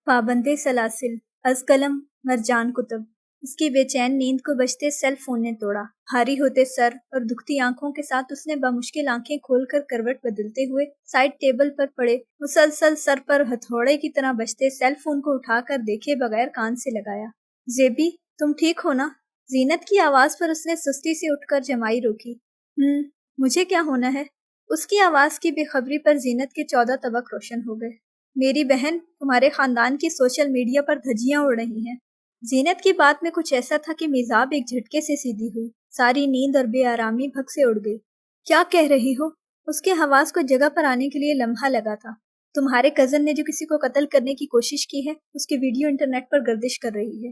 پابندِ سلاسل از قلم مرجان کتب۔ اس کی بے چین نیند کو بجتے سیل فون نے توڑا۔ بھاری ہوتے سر اور دکھتی آنکھوں کے ساتھ اس نے بمشکل آنکھیں کھول کر کروٹ بدلتے ہوئے سائڈ ٹیبل پر پڑے مسلسل سر پر ہتھوڑے کی طرح بجتے سیل فون کو اٹھا کر دیکھے بغیر کان سے لگایا۔ زیبی، تم ٹھیک ہو نا؟ زینت کی آواز پر اس نے سستی سے اٹھ کر جمائی روکی۔ مجھے کیا ہونا ہے؟ اس کی آواز کی بے خبری پر زینت کے 14 طبق روشن ہو گئے۔ میری بہن، تمہارے خاندان کی سوشل میڈیا پر دھجیاں اڑ رہی ہیں۔ زینت کی بات میں کچھ ایسا تھا کہ میزاب ایک جھٹکے سے سیدھی ہوئی۔ ساری نیند اور بے آرامی بھگ سے اڑ گئی۔ کیا کہہ رہی ہو؟ اس کے حواس کو جگہ پر آنے کے لیے لمحہ لگا تھا۔ تمہارے کزن نے جو کسی کو قتل کرنے کی کوشش کی ہے، اس کی ویڈیو انٹرنیٹ پر گردش کر رہی ہے۔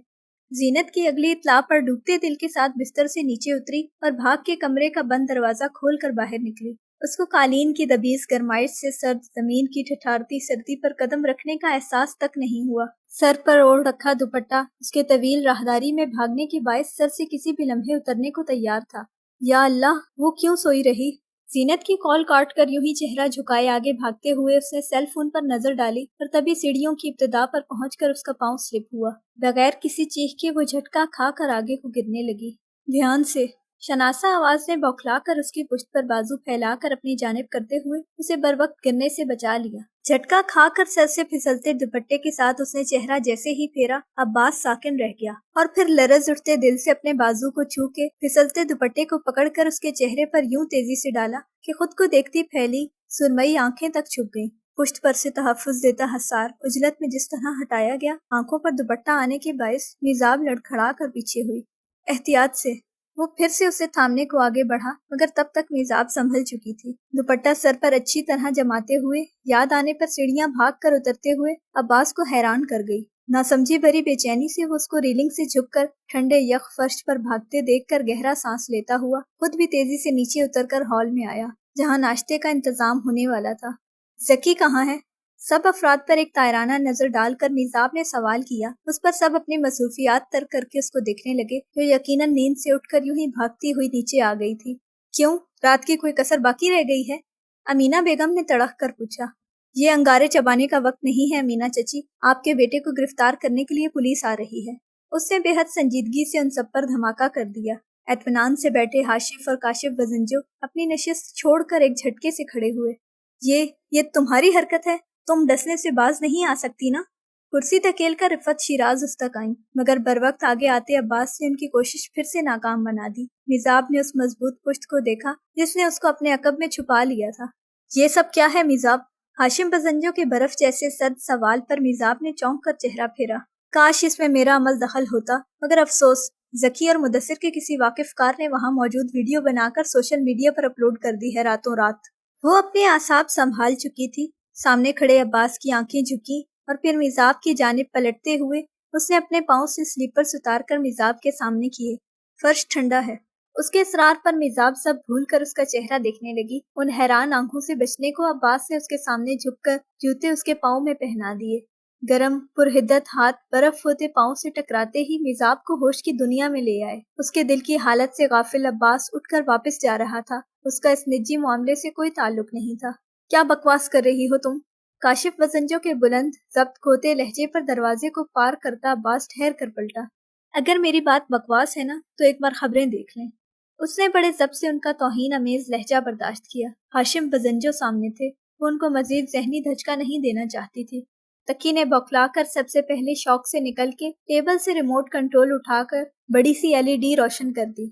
زینت کی اگلی اطلاع پر ڈوبتے دل کے ساتھ بستر سے نیچے اتری اور بھاگ کے کمرے کا بند دروازہ کھول کر باہر نکلی۔ اس کو قالین کی دبیز گرمائش سے سرد زمین کی ٹھٹھارتی سردی پر قدم رکھنے کا احساس تک نہیں ہوا۔ سر پر اوڑھ رکھا دوپٹہ اس کے طویل راہداری میں بھاگنے کے باعث سر سے کسی بھی لمحے اترنے کو تیار تھا۔ یا اللہ، وہ کیوں سوئی رہی؟ زینت کی کال کاٹ کر یوں ہی چہرہ جھکائے آگے بھاگتے ہوئے اس نے سیل فون پر نظر ڈالی اور تبھی سیڑھیوں کی ابتدا پر پہنچ کر اس کا پاؤں سلپ ہوا۔ بغیر کسی چیخ کے وہ جھٹکا کھا کر آگے کو گرنے لگی۔ دھیان سے، شناسا آواز نے بوکھلا کر اس کی پشت پر بازو پھیلا کر اپنی جانب کرتے ہوئے اسے بروقت گرنے سے بچا لیا۔ جھٹکا کھا کر سر سے پھسلتے دوپٹے کے ساتھ اس نے چہرہ جیسے ہی پھیرا، عباس ساکن رہ گیا اور پھر لرز اٹھتے دل سے اپنے بازو کو چھو کے پھسلتے دوپٹے کو پکڑ کر اس کے چہرے پر یوں تیزی سے ڈالا کہ خود کو دیکھتی پھیلی سرمئی آنکھیں تک چھپ گئیں۔ پشت پر سے تحفظ دیتا حصار عجلت میں جس طرح ہٹایا گیا، آنکھوں پر دوپٹہ آنے کے باعث میزاب لڑکھڑا کر پیچھے ہوئی۔ احتیاط سے وہ پھر سے اسے تھامنے کو آگے بڑھا، مگر تب تک میزاب سنبھل چکی تھی۔ دوپٹہ سر پر اچھی طرح جماتے ہوئے، یاد آنے پر سیڑھیاں بھاگ کر اترتے ہوئے عباس کو حیران کر گئی۔ ناسمجھی بھری بے چینی سے وہ اس کو ریلنگ سے جھک کر ٹھنڈے یخ فرش پر بھاگتے دیکھ کر گہرا سانس لیتا ہوا خود بھی تیزی سے نیچے اتر کر ہال میں آیا، جہاں ناشتے کا انتظام ہونے والا تھا۔ زکی کہاں ہے؟ سب افراد پر ایک طائرانہ نظر ڈال کر میزاب نے سوال کیا۔ اس پر سب اپنی مصروفیات ترک کر کے اس کو دیکھنے لگے، جو یقیناً نیند سے اٹھ کر یوں ہی بھاگتی ہوئی نیچے آ گئی تھی۔ کیوں؟ رات کی کوئی کسر باقی رہ گئی ہے؟ امینہ بیگم نے تڑق کر پوچھا۔ یہ انگارے چبانے کا وقت نہیں ہے امینہ چچی، آپ کے بیٹے کو گرفتار کرنے کے لیے پولیس آ رہی ہے۔ اس نے بے حد سنجیدگی سے ان سب پر دھماکہ کر دیا۔ اطمینان سے بیٹھے ہاشف اور کاشف بزنجو اپنی نشست چھوڑ کر ایک جھٹکے سے کھڑے ہوئے۔ یہ تمہاری حرکت ہے؟ تم ڈسنے سے باز نہیں آ سکتی نا؟ کرسی دھکیل کر رفت شیراز اس تک آئیں، مگر بروقت آگے آتے عباس نے ان کی کوشش پھر سے ناکام بنا دی۔ میزاب نے اس مضبوط پشت کو دیکھا جس نے اس کو اپنے عقب میں چھپا لیا تھا۔ یہ سب کیا ہے میزاب؟ ہاشم بزنجو کے برف جیسے سرد سوال پر میزاب نے چونک کر چہرہ پھیرا۔ کاش اس میں میرا عمل دخل ہوتا، مگر افسوس، زکی اور مدثر کے کسی واقف کار نے وہاں موجود ویڈیو بنا کر سوشل میڈیا پر اپلوڈ کر دی ہے راتوں رات۔ وہ اپنے اعصاب سنبھال چکی تھی۔ سامنے کھڑے عباس کی آنکھیں جھکی اور پھر میزاب کی جانب پلٹتے ہوئے اس نے اپنے پاؤں سے سلیپرز اتار کر میزاب کے سامنے کیے۔ فرش ٹھنڈا ہے۔ اس کے اصرار پر میزاب سب بھول کر اس کا چہرہ دیکھنے لگی۔ ان حیران آنکھوں سے بچنے کو عباس نے اس کے سامنے جھک کر جوتے اس کے پاؤں میں پہنا دیے۔ گرم پرحدت ہاتھ برف ہوتے پاؤں سے ٹکراتے ہی میزاب کو ہوش کی دنیا میں لے آئے۔ اس کے دل کی حالت سے غافل عباس اٹھ کر واپس جا رہا تھا۔ اس کا اس نجی معاملے سے کوئی تعلق نہیں تھا۔ کیا بکواس کر رہی ہو تم؟ کاشف بزنجو کے بلند ضبط کھوتے لہجے پر دروازے کو پار کرتا عباس ٹھہر کر پلٹا۔ اگر میری بات بکواس ہے نا تو ایک بار خبریں دیکھ لیں۔ اس نے بڑے ضبط سے ان کا توہین امیز لہجہ برداشت کیا۔ ہاشم بزنجو سامنے تھے، وہ ان کو مزید ذہنی دھچکا نہیں دینا چاہتی تھی۔ تکی نے بوکھلا کر سب سے پہلے شوق سے نکل کے ٹیبل سے ریموٹ کنٹرول اٹھا کر بڑی سی LED روشن کر دی۔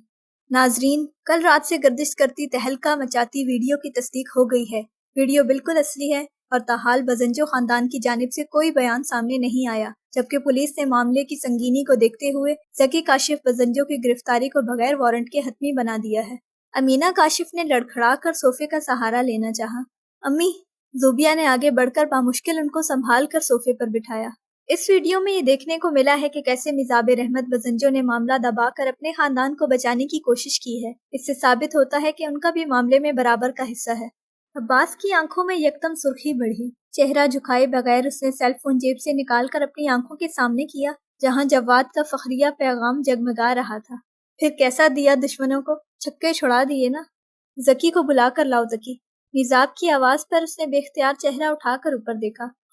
ناظرین، کل رات سے گردش کرتی تہلکہ مچاتی ویڈیو کی تصدیق ہو گئی ہے۔ ویڈیو بالکل اصلی ہے اور تاحال بزنجو خاندان کی جانب سے کوئی بیان سامنے نہیں آیا، جبکہ پولیس نے معاملے کی سنگینی کو دیکھتے ہوئے زکی کاشف بزنجو کی گرفتاری کو بغیر وارنٹ کے حتمی بنا دیا ہے۔ امینہ کاشف نے لڑکھڑا کر صوفے کا سہارا لینا چاہا۔ امی، زوبیہ نے آگے بڑھ کر بامشکل ان کو سنبھال کر صوفے پر بٹھایا۔ اس ویڈیو میں یہ دیکھنے کو ملا ہے کہ کیسے میزاب رحمت بزنجو نے معاملہ دبا کر اپنے خاندان کو بچانے کی کوشش کی ہے۔ اس سے ثابت ہوتا ہے کہ ان کا بھی معاملے میں برابر کا حصہ ہے۔ عباس کی آنکھوں میں یکدم سرخی بڑھی۔ چہرہ جھکائے بغیر اس نے سیل فون جیب سے نکال کر اپنی آنکھوں کے سامنے کیا، جہاں جواد کا فخریہ پیغام جگمگا رہا تھا۔ پھر کیسا دیا دشمنوں کو؟ چھکے چھڑا دیے نا؟ زکی کو بلا کر لاؤ زکی۔ میزاب کی آواز پر اس نے بے اختیار چہرہ اٹھا کر اوپر دیکھا۔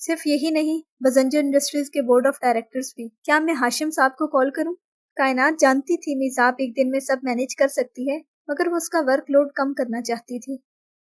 صرف یہی نہیں، بزنجر انڈسٹریز کے بورڈ آف ڈائریکٹرز بھی۔ کیا میں ہاشم صاحب کو کال کروں؟ کائنات جانتی تھی میزاب ایک دن میں سب مینیج کر سکتی ہے، مگر وہ اس کا ورک لوڈ کم کرنا چاہتی تھی۔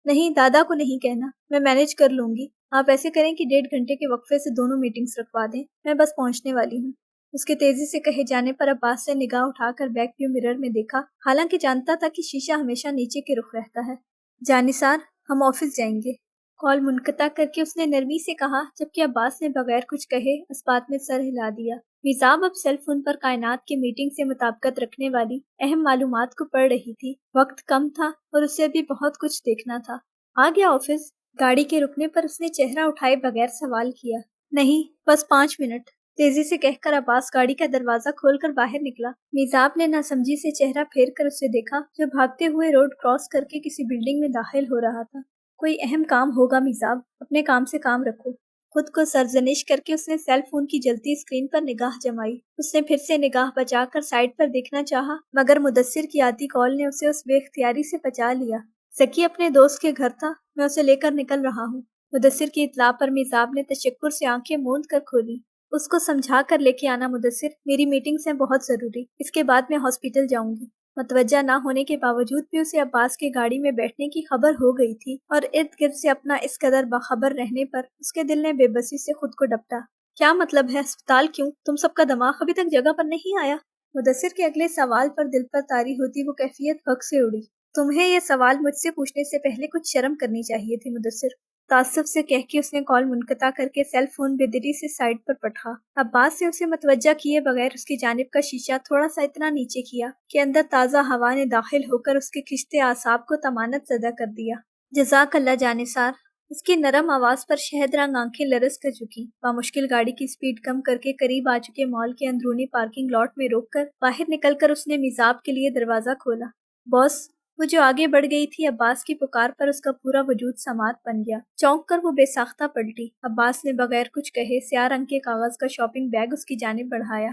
نہیں، دادا کو نہیں کہنا، میں مینیج کر لوں گی۔ آپ ایسے کریں کہ 1.5 گھنٹے کے وقفے سے دونوں میٹنگز رکھوا دیں، میں بس پہنچنے والی ہوں۔ اس کے تیزی سے کہے جانے پر عباس سے نگاہ اٹھا کر بیک ویو مرر میں دیکھا، حالانکہ جانتا تھا کہ شیشہ ہمیشہ نیچے کے رخ رہتا ہے۔ جانثار، ہم آفس جائیں گے۔ کال منقطع کر کے اس نے نرمی سے کہا، جبکہ عباس نے بغیر کچھ کہے اس بات میں سر ہلا دیا۔ میزاب اب سیل فون پر کائنات کی میٹنگ سے مطابقت رکھنے والی اہم معلومات کو پڑھ رہی تھی۔ وقت کم تھا اور اسے ابھی بہت کچھ دیکھنا تھا۔ آ گیا آفس؟ گاڑی کے رکنے پر اس نے چہرہ اٹھائے بغیر سوال کیا۔ نہیں، بس 5 منٹ، تیزی سے کہہ کر عباس گاڑی کا دروازہ کھول کر باہر نکلا۔ میزاب نے ناسمجھی سے چہرہ پھیر کر اسے دیکھا، جو بھاگتے ہوئے روڈ کراس کر کے کسی بلڈنگ میں داخل ہو رہا تھا۔ کوئی اہم کام ہوگا میزاب، اپنے کام سے کام رکھو۔ خود کو سرزنش کر کے اس نے سیل فون کی جلتی اسکرین پر نگاہ جمائی۔ اس نے پھر سے نگاہ بچا کر سائٹ پر دیکھنا چاہا، مگر مدثر کی آتی کال نے اسے اس بے اختیاری سے بچا لیا۔ سکی اپنے دوست کے گھر تھا، میں اسے لے کر نکل رہا ہوں۔ مدثر کی اطلاع پر میزاب نے تشکر سے آنکھیں موند کر کھولی۔ اس کو سمجھا کر لے کے آنا مدثر، میری میٹنگز ہیں بہت ضروری، اس کے بعد میں ہاسپٹل جاؤں گی۔ متوجہ نہ ہونے کے باوجود بھی اسے عباس کے گاڑی میں بیٹھنے کی خبر ہو گئی تھی، اور ارد گرد سے اپنا اس قدر باخبر رہنے پر اس کے دل نے بے بسی سے خود کو ڈپٹا۔ کیا مطلب ہے ہسپتال کیوں؟ تم سب کا دماغ ابھی تک جگہ پر نہیں آیا؟ مدثر کے اگلے سوال پر دل پر طاری ہوتی وہ کیفیت حق سے اڑی۔ تمہیں یہ سوال مجھ سے پوچھنے سے پہلے کچھ شرم کرنی چاہیے تھی مدثر، تعصب سے کہہ کے اس نے کال منقطع کر کے سیل فون بے دلی سے سائڈ پر پٹھا۔ عباس سے اسے متوجہ کیے بغیر اس کی جانب کا شیشہ تھوڑا سا اتنا نیچے کیا کہ اندر تازہ ہوا نے داخل ہو کر اس کے کھنچتے اعصاب کو طمانت زدہ کر دیا۔ جزاک اللہ جانثار۔ اس کی نرم آواز پر شہد رنگ آنکھیں لرز کر چکی۔ بامشکل گاڑی کی سپیڈ کم کر کے قریب آ چکے مال کے اندرونی پارکنگ لاٹ میں روک کر باہر نکل کر اس نے میزاب کے لیے دروازہ کھولا۔ باس! وہ جو آگے بڑھ گئی تھی، عباس کی پکار پر اس کا پورا وجود سماعت بن گیا۔ چونک کر وہ بے ساختہ پلٹی۔ عباس نے بغیر کچھ کہے سیاہ رنگ کے کاغذ کا شاپنگ بیگ اس کی جانب بڑھایا۔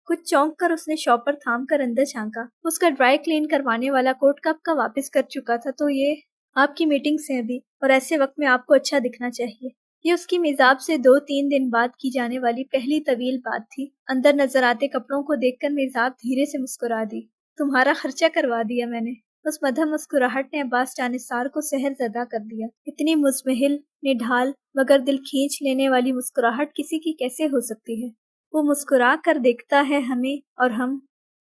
کچھ چونک کر اس نے شاپر تھام کر اندر جھانکا۔ اس کا ڈرائی کلین کروانے والا کوٹ کب کا واپس کر چکا تھا، تو یہ آپ کی میٹنگ سے ابھی، اور ایسے وقت میں آپ کو اچھا دکھنا چاہیے۔ یہ اس کی میزاب سے 2-3 دن بعد کی جانے والی پہلی طویل بات تھی۔ اندر نظر آتے کپڑوں کو دیکھ کر میزاب دھیرے سے مسکرا دی۔ تمہارا خرچہ کروا دیا میں نے۔ اس مدھم مسکراہٹ نے عباس جانثار کو سحر زدہ کر دیا۔ اتنی مزمحل، نڈھال، مگر دل کھینچ لینے والی مسکراہٹ کسی کی کیسے ہو سکتی ہے؟ وہ مسکرا کر دیکھتا ہے ہمیں، اور ہم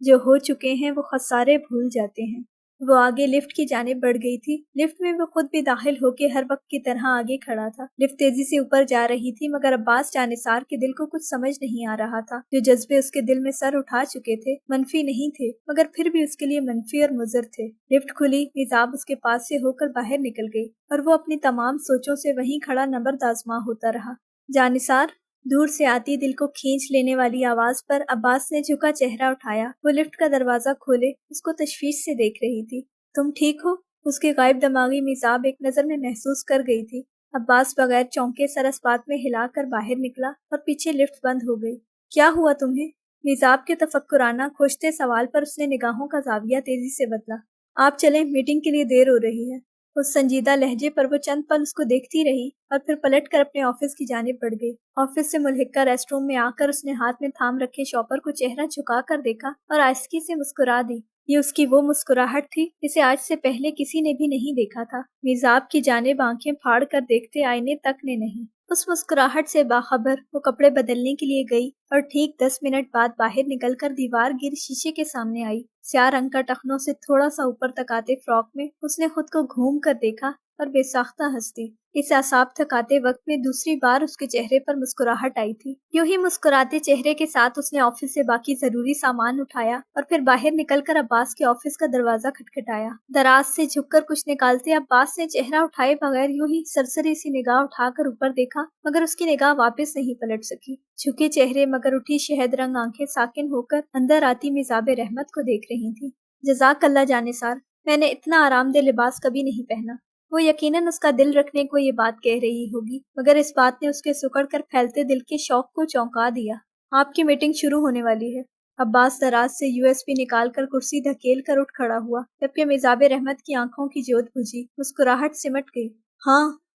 جو ہو چکے ہیں وہ خسارے بھول جاتے ہیں۔ وہ آگے لفٹ کی جانب بڑھ گئی تھی۔ لفٹ میں وہ خود بھی داخل ہو کے ہر وقت کی طرح آگے کھڑا تھا۔ لفٹ تیزی سے اوپر جا رہی تھی، مگر عباس جانثار کے دل کو کچھ سمجھ نہیں آ رہا تھا۔ جو جذبے اس کے دل میں سر اٹھا چکے تھے منفی نہیں تھے، مگر پھر بھی اس کے لیے منفی اور مضر تھے۔ لفٹ کھلی، میزاب اس کے پاس سے ہو کر باہر نکل گئی، اور وہ اپنی تمام سوچوں سے وہیں کھڑا نبرد آزما ہوتا رہا۔ جانثار! دور سے آتی دل کو کھینچ لینے والی آواز پر عباس نے جھکا چہرہ اٹھایا۔ وہ لفٹ کا دروازہ کھولے اس کو تشویش سے دیکھ رہی تھی۔ تم ٹھیک ہو؟ اس کی غائب دماغی میزاب ایک نظر میں محسوس کر گئی تھی۔ عباس بغیر چونکے سر اس بات میں ہلا کر باہر نکلا، اور پیچھے لفٹ بند ہو گئی۔ کیا ہوا تمہیں؟ میزاب کے تفکرانہ کھوجتے سوال پر اس نے نگاہوں کا زاویہ تیزی سے بدلا۔ آپ چلیں، میٹنگ کے لیے دیر ہو رہی ہے۔ اس سنجیدہ لہجے پر وہ چند پل اس کو دیکھتی رہی، اور پھر پلٹ کر اپنے آفس کی جانب بڑھ گئی۔ آفس سے ملحقہ ریسٹ روم میں آ کر اس نے ہاتھ میں تھام رکھے شاپر کو چہرہ جھکا کر دیکھا، اور آہستگی سے مسکرا دی۔ یہ اس کی وہ مسکراہٹ تھی جسے آج سے پہلے کسی نے بھی نہیں دیکھا تھا۔ میزاب کی جانب آنکھیں پھاڑ کر دیکھتے آئینے تک نے نہیں۔ اس مسکراہٹ سے باخبر وہ کپڑے بدلنے کے لیے گئی، اور ٹھیک 10 منٹ بعد باہر نکل کر دیوار گر شیشے کے سامنے آئی۔ سیاہ رنگ کا ٹخنوں سے تھوڑا سا اوپر تک آتے فراک میں اس نے خود کو گھوم کر دیکھا، اور بے ساختہ ہنس دی۔ اس اعصاب تھکاتے وقت میں دوسری بار اس کے چہرے پر مسکراہٹ آئی تھی۔ یوں ہی مسکراتے چہرے کے ساتھ اس نے آفس سے باقی ضروری سامان اٹھایا، اور پھر باہر نکل کر عباس کے آفس کا دروازہ کھٹکھٹایا۔ دراز سے جھک کر کچھ نکالتے عباس نے چہرہ اٹھائے بغیر یوں ہی سرسری سی نگاہ اٹھا کر اوپر دیکھا، مگر اس کی نگاہ واپس نہیں پلٹ سکی۔ جھکے چہرے مگر اٹھی شہد رنگ آنکھیں ساکن ہو کر اندر آتی میزاب رحمت کو دیکھ رہی تھی۔ جزاک اللہ جانثار، میں نے اتنا آرام دہ لباس کبھی نہیں پہنا۔ وہ یقیناً اس کا دل رکھنے کو یہ بات کہہ رہی ہوگی، مگر اس بات نے اس کے سکڑ کر پھیلتے دل کے شوق کو چونکا دیا۔ آپ کی میٹنگ شروع ہونے والی ہے۔ عباس دراز سے USB نکال کر کرسی دھکیل کر اٹھ کھڑا ہوا، جبکہ میزاب رحمت کی آنکھوں کی جوت بجھی، مسکراہٹ سمٹ گئی۔ ہاں،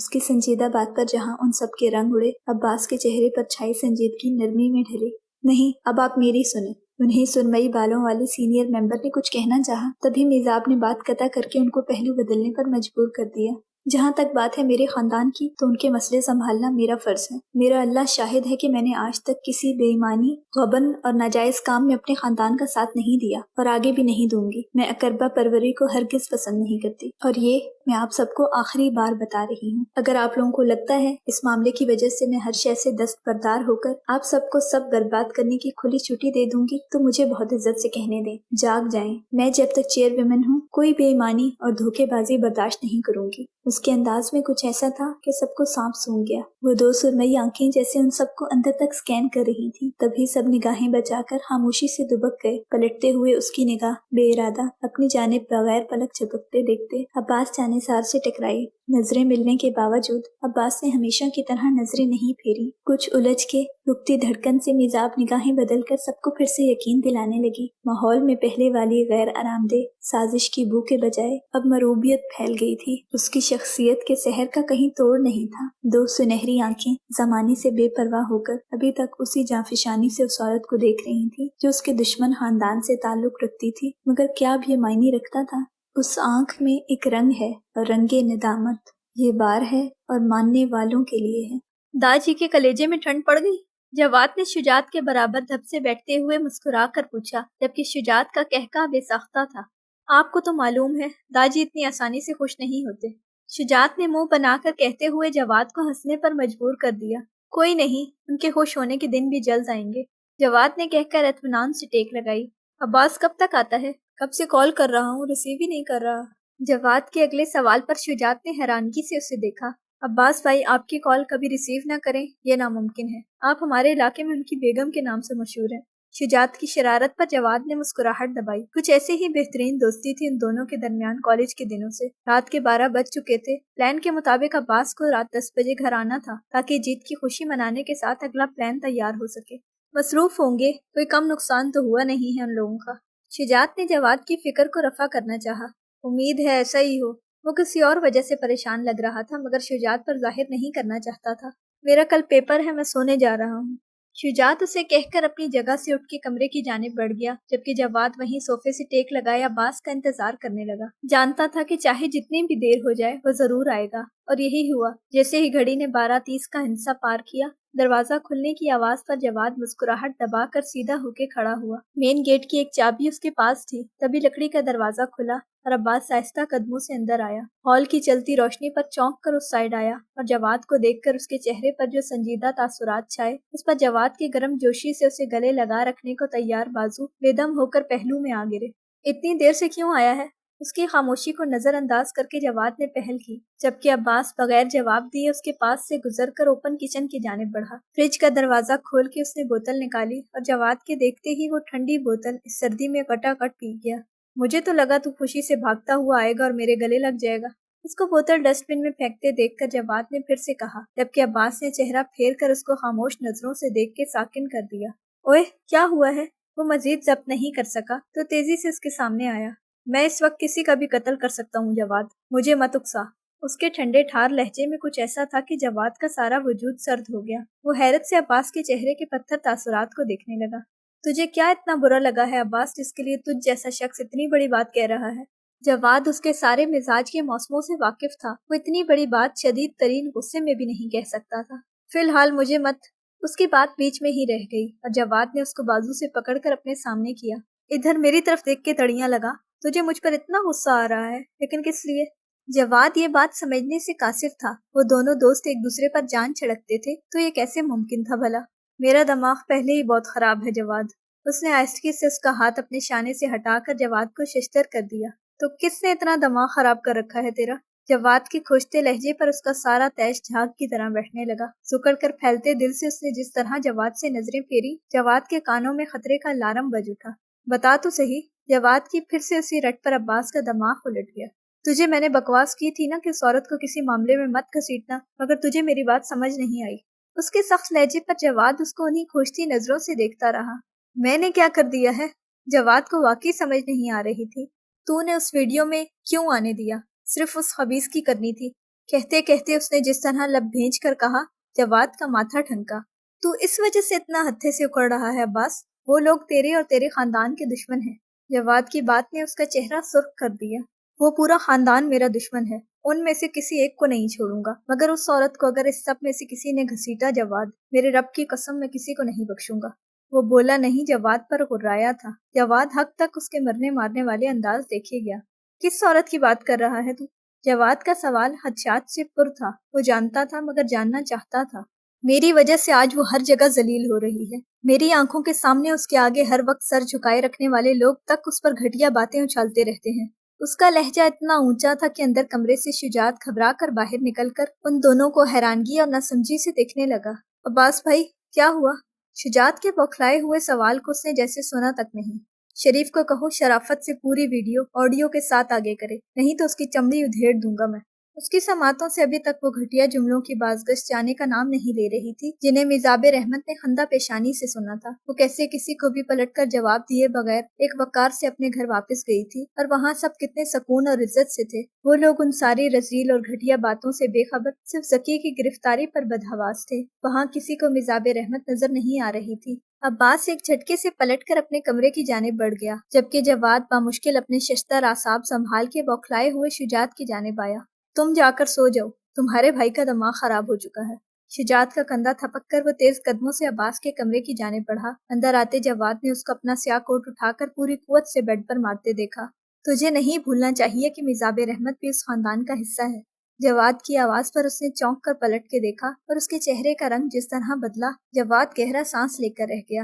اس کی سنجیدہ بات پر جہاں ان سب کے رنگ اڑے، عباس کے چہرے پر چھائی سنجیدگی نرمی میں ڈھلی۔ نہیں، اب آپ میری سنیں۔ انہیں سرمئی بالوں والے سینئر ممبر نے کچھ کہنا چاہا، تبھی میزاب نے بات قطع کر کے ان کو پہلو بدلنے پر مجبور کر دیا۔ جہاں تک بات ہے میرے خاندان کی، تو ان کے مسئلے سنبھالنا میرا فرض ہے۔ میرا اللہ شاہد ہے کہ میں نے آج تک کسی بے ایمانی، غبن اور ناجائز کام میں اپنے خاندان کا ساتھ نہیں دیا اور آگے بھی نہیں دوں گی۔ میں اقربا پروری کو ہرگز پسند نہیں کرتی، اور یہ میں آپ سب کو آخری بار بتا رہی ہوں۔ اگر آپ لوگوں کو لگتا ہے اس معاملے کی وجہ سے میں ہر شے سے دستبردار ہو کر آپ سب کو سب برباد کرنے کی کھلی چھٹی دے دوں گی، تو مجھے بہت عزت سے کہنے دیں، جاگ جائیں۔ میں جب تک چیئر ویمن ہوں کوئی بے ایمانی اور دھوکے بازی برداشت نہیں کروں گی۔ اس کے انداز میں کچھ ایسا تھا کہ سب کو سانپ سونگھ گیا۔ وہ دو سرمئی آنکھیں جیسے ان سب کو اندر تک سکین کر رہی تھیں۔ تبھی سب نگاہیں بچا کر خاموشی سے دبک گئے، پلٹتے ہوئے اس کی نگاہ بے ارادہ اپنی جانب بغیر پلک جھپکتے دیکھتے عباس جانثار سے ٹکرائی۔ نظریں ملنے کے باوجود عباس نے ہمیشہ کی طرح نظریں نہیں پھیری۔ کچھ الجھ کے رکتی دھڑکن سے میزاب نگاہیں بدل کر سب کو پھر سے یقین دلانے لگی۔ ماحول میں پہلے والی غیر آرام دہ سازش کی بو کے بجائے اب مروبیت پھیل گئی تھی۔ اس کی شخصیت کے سحر کا کہیں توڑ نہیں تھا۔ دو سنہری آنکھیں زمانے سے بے پرواہ ہو کر ابھی تک اسی جانفشانی سے اس عورت کو دیکھ رہی تھی جو اس کے دشمن خاندان سے تعلق رکھتی تھی، مگر کیا اب یہ معنی رکھتا تھا؟ اس آنکھ میں ایک رنگ ہے اور رنگ ندامت، یہ بار ہے اور ماننے والوں کے لیے ہے۔ داجی کے کلیجے میں ٹھنڈ پڑ گئی۔ جواد نے شجاعت کے برابر دھپ سے بیٹھتے ہوئے مسکرا کر پوچھا، جبکہ شجاعت کا کہکا بے ساختہ تھا۔ آپ کو تو معلوم ہے داجی اتنی آسانی سے خوش نہیں ہوتے۔ شجاعت نے منہ بنا کر کہتے ہوئے جواد کو ہنسنے پر مجبور کر دیا۔ کوئی نہیں، ان کے خوش ہونے کے دن بھی جلد آئیں گے، جواد نے کہہ کر اطمینان سے ٹیک لگائی۔ عباس کب تک آتا ہے؟ کب سے کال کر رہا ہوں، ریسیو ہی نہیں کر رہا۔ جواد کے اگلے سوال پر شجاعت نے حیرانگی سے اسے دیکھا۔ عباس بھائی آپ کی کال کبھی ریسیو نہ کریں یہ ناممکن ہے۔ آپ ہمارے علاقے میں ان کی بیگم کے نام سے مشہور ہیں۔ شجاعت کی شرارت پر جواد نے مسکراہٹ دبائی۔ کچھ ایسے ہی بہترین دوستی تھی ان دونوں کے درمیان کالج کے دنوں سے۔ رات کے 12 بج چکے تھے۔ پلان کے مطابق عباس کو رات 10 بجے گھر آنا تھا تاکہ جیت کی خوشی منانے کے ساتھ اگلا پلان تیار ہو سکے۔ مصروف ہوں گے، کوئی کم نقصان تو ہوا نہیں ہے ان لوگوں کا۔ شجاعت نے جواد کی فکر کو رفع کرنا چاہا۔ امید ہے ایسا ہی ہو۔ وہ کسی اور وجہ سے پریشان لگ رہا تھا مگر شجاعت پر ظاہر نہیں کرنا چاہتا تھا۔ میرا کل پیپر ہے، میں سونے جا رہا ہوں۔ شجاعت اسے کہہ کر اپنی جگہ سے اٹھ کے کمرے کی جانب بڑھ گیا، جبکہ جواد وہیں صوفے سے ٹیک لگائے عباس کا انتظار کرنے لگا۔ جانتا تھا کہ چاہے جتنی بھی دیر ہو جائے وہ ضرور آئے گا، اور یہی ہوا۔ جیسے ہی گھڑی نے 12:30 کا ہندسہ پار کیا، دروازہ کھلنے کی آواز پر جواد مسکراہٹ دبا کر سیدھا ہو کے کھڑا ہوا۔ مین گیٹ کی ایک چابی اس کے پاس تھی، تبھی لکڑی کا دروازہ کھلا اور عباس آہستہ قدموں سے اندر آیا۔ ہال کی چلتی روشنی پر چونک کر اس سائڈ آیا اور جواد کو دیکھ کر اس کے چہرے پر جو سنجیدہ تاثرات چھائے، اس پر جواد کے گرم جوشی سے اسے گلے لگا رکھنے کو تیار بازو بے دم ہو کر پہلو میں آ گرے۔ اتنی دیر سے کیوں آیا ہے؟ اس کی خاموشی کو نظر انداز کر کے جواد نے پہل کی، جبکہ عباس بغیر جواب دیے اس کے پاس سے گزر کر اوپن کچن کی جانب بڑھا۔ فریج کا دروازہ کھول کے اس نے بوتل نکالی اور جواد کے دیکھتے ہی وہ ٹھنڈی بوتل اس سردی میں کٹا کٹ پی گیا۔ مجھے تو لگا تو خوشی سے بھاگتا ہوا آئے گا اور میرے گلے لگ جائے گا۔ اس کو بوتل ڈسٹ بن میں پھینکتے دیکھ کر جواد نے پھر سے کہا، جبکہ عباس نے چہرہ پھیر کر اس کو خاموش نظروں سے دیکھ کے ساکن کر دیا۔ اوئے کیا ہوا ہے؟ وہ مزید ضبط نہیں کر سکا تو تیزی سے اس کے سامنے آیا۔ میں اس وقت کسی کا بھی قتل کر سکتا ہوں جواد، مجھے مت اکسا۔ اس کے ٹھنڈے ٹھار لہجے میں کچھ ایسا تھا کہ جواد کا سارا وجود سرد ہو گیا۔ وہ حیرت سے عباس کے چہرے کے پتھر تاثرات کو دیکھنے لگا۔ تجھے کیا اتنا برا لگا ہے عباس جس کے لیے تجھ جیسا شخص اتنی بڑی بات کہہ رہا ہے؟ جواد اس کے سارے مزاج کے موسموں سے واقف تھا۔ وہ اتنی بڑی بات شدید ترین غصے میں بھی نہیں کہہ سکتا تھا۔ فی الحال مجھے مت۔ اس کی بات بیچ میں ہی رہ گئی اور جواد نے اس کو بازو سے پکڑ کر اپنے سامنے کیا۔ ادھر میری طرف دیکھ کے تڑیاں لگا۔ تجھے مجھ پر اتنا غصہ آ رہا ہے، لیکن کس لیے؟ جواد یہ بات سمجھنے سے قاصر تھا۔ وہ دونوں دوست ایک دوسرے پر جان چھڑکتے تھے تو یہ کیسے ممکن تھا بھلا؟ میرا دماغ پہلے ہی بہت خراب ہے جواد۔ اس نے آہستگی سے اس کا ہاتھ اپنے شانے سے ہٹا کر جواد کو ششدر کر دیا۔ تو کس نے اتنا دماغ خراب کر رکھا ہے تیرا؟ جواد کے کھوجتے لہجے پر اس کا سارا تیش جھاگ کی طرح بیٹھنے لگا۔ سکڑ کر پھیلتے دل سے اس نے جس طرح جواد سے نظریں پھیری، جواد کے کانوں میں خطرے کا الارم بج اٹھا۔ بتا تو صحیح۔ جواد کی پھر سے اسی رٹ پر عباس کا دماغ الٹ گیا۔ تجھے میں نے بکواس کی تھی نا کہ اس عورت کو کسی معاملے میں مت گھسیٹنا، مگر تجھے میری بات سمجھ نہیں آئی۔ اس کے سخت لہجے پر جواد اس کو انہی کھوجتی نظروں سے دیکھتا رہا۔ میں نے کیا کر دیا ہے؟ جواد کو واقعی سمجھ نہیں آ رہی تھی۔ تو نے اس ویڈیو میں کیوں آنے دیا؟ صرف اس خبیث کی کرنی تھی۔ کہتے کہتے اس نے جس طرح لب بھیج کر کہا، جواد کا ماتھا ٹھنکا۔ تو اس وجہ سے اتنا ہتھے سے اکڑ رہا ہے عباس؟ وہ لوگ تیرے اور تیرے خاندان کے دشمن ہیں۔ جواد کی بات نے اس کا چہرہ سرخ کر دیا۔ وہ پورا خاندان میرا دشمن ہے، ان میں سے کسی ایک کو نہیں چھوڑوں گا، مگر اس عورت کو اگر اس سب میں سے کسی نے گھسیٹا جواد، میرے رب کی قسم میں کسی کو نہیں بخشوں گا۔ وہ بولا نہیں، جواد پر غرایا تھا۔ جواد حق تک اس کے مرنے مارنے والے انداز دیکھے گیا۔ کس عورت کی بات کر رہا ہے تو؟ جواد کا سوال خدشات سے پر تھا۔ وہ جانتا تھا مگر جاننا چاہتا تھا۔ میری وجہ سے آج وہ ہر جگہ ذلیل ہو رہی ہے۔ میری آنکھوں کے سامنے اس کے آگے ہر وقت سر جھکائے رکھنے والے لوگ تک اس پر گھٹیا باتیں اچھالتے رہتے ہیں۔ اس کا لہجہ اتنا اونچا تھا کہ اندر کمرے سے شجاعت گھبرا کر باہر نکل کر ان دونوں کو حیرانگی اور ناسمجھی سے دیکھنے لگا۔ عباس بھائی، کیا ہوا؟ شجاعت کے بوکھلائے ہوئے سوال کو اس نے جیسے سنا تک نہیں۔ شریف کو کہو شرافت سے پوری ویڈیو آڈیو کے ساتھ آگے کرے، نہیں تو اس کی چمڑی ادھیڑ دوں گا میں۔ اس کی سماعتوں سے ابھی تک وہ گھٹیا جملوں کی بازگشت جانے کا نام نہیں لے رہی تھی جنہیں میزاب رحمت نے خندہ پیشانی سے سنا تھا۔ وہ کیسے کسی کو بھی پلٹ کر جواب دیے بغیر ایک وقار سے اپنے گھر واپس گئی تھی، اور وہاں سب کتنے سکون اور عزت سے تھے۔ وہ لوگ ان ساری رذیل اور گھٹیا باتوں سے بے خبر صرف ذکی کی گرفتاری پر بدحواس تھے۔ وہاں کسی کو میزاب رحمت نظر نہیں آ رہی تھی۔ عباس ایک جھٹکے سے پلٹ کر اپنے کمرے کی جانب بڑھ گیا، جبکہ جواد بامشکل اپنے ششدر اعصاب سنبھال کے بوکھلائے ہوئے شجاعت کی جانب آیا۔ تم جا کر سو جاؤ، تمہارے بھائی کا دماغ خراب ہو چکا ہے۔ شجاعت کا کندھا تھپک کر وہ تیز قدموں سے عباس کے کمرے کی جانب بڑھا۔ اندر آتے جواد نے اس کو اپنا سیاہ کوٹ اٹھا کر پوری قوت سے بیڈ پر مارتے دیکھا۔ تجھے نہیں بھولنا چاہیے کہ میزاب رحمت بھی اس خاندان کا حصہ ہے۔ جواد کی آواز پر اس نے چونک کر پلٹ کے دیکھا، اور اس کے چہرے کا رنگ جس طرح بدلا، جواد گہرا سانس لے کر رہ گیا۔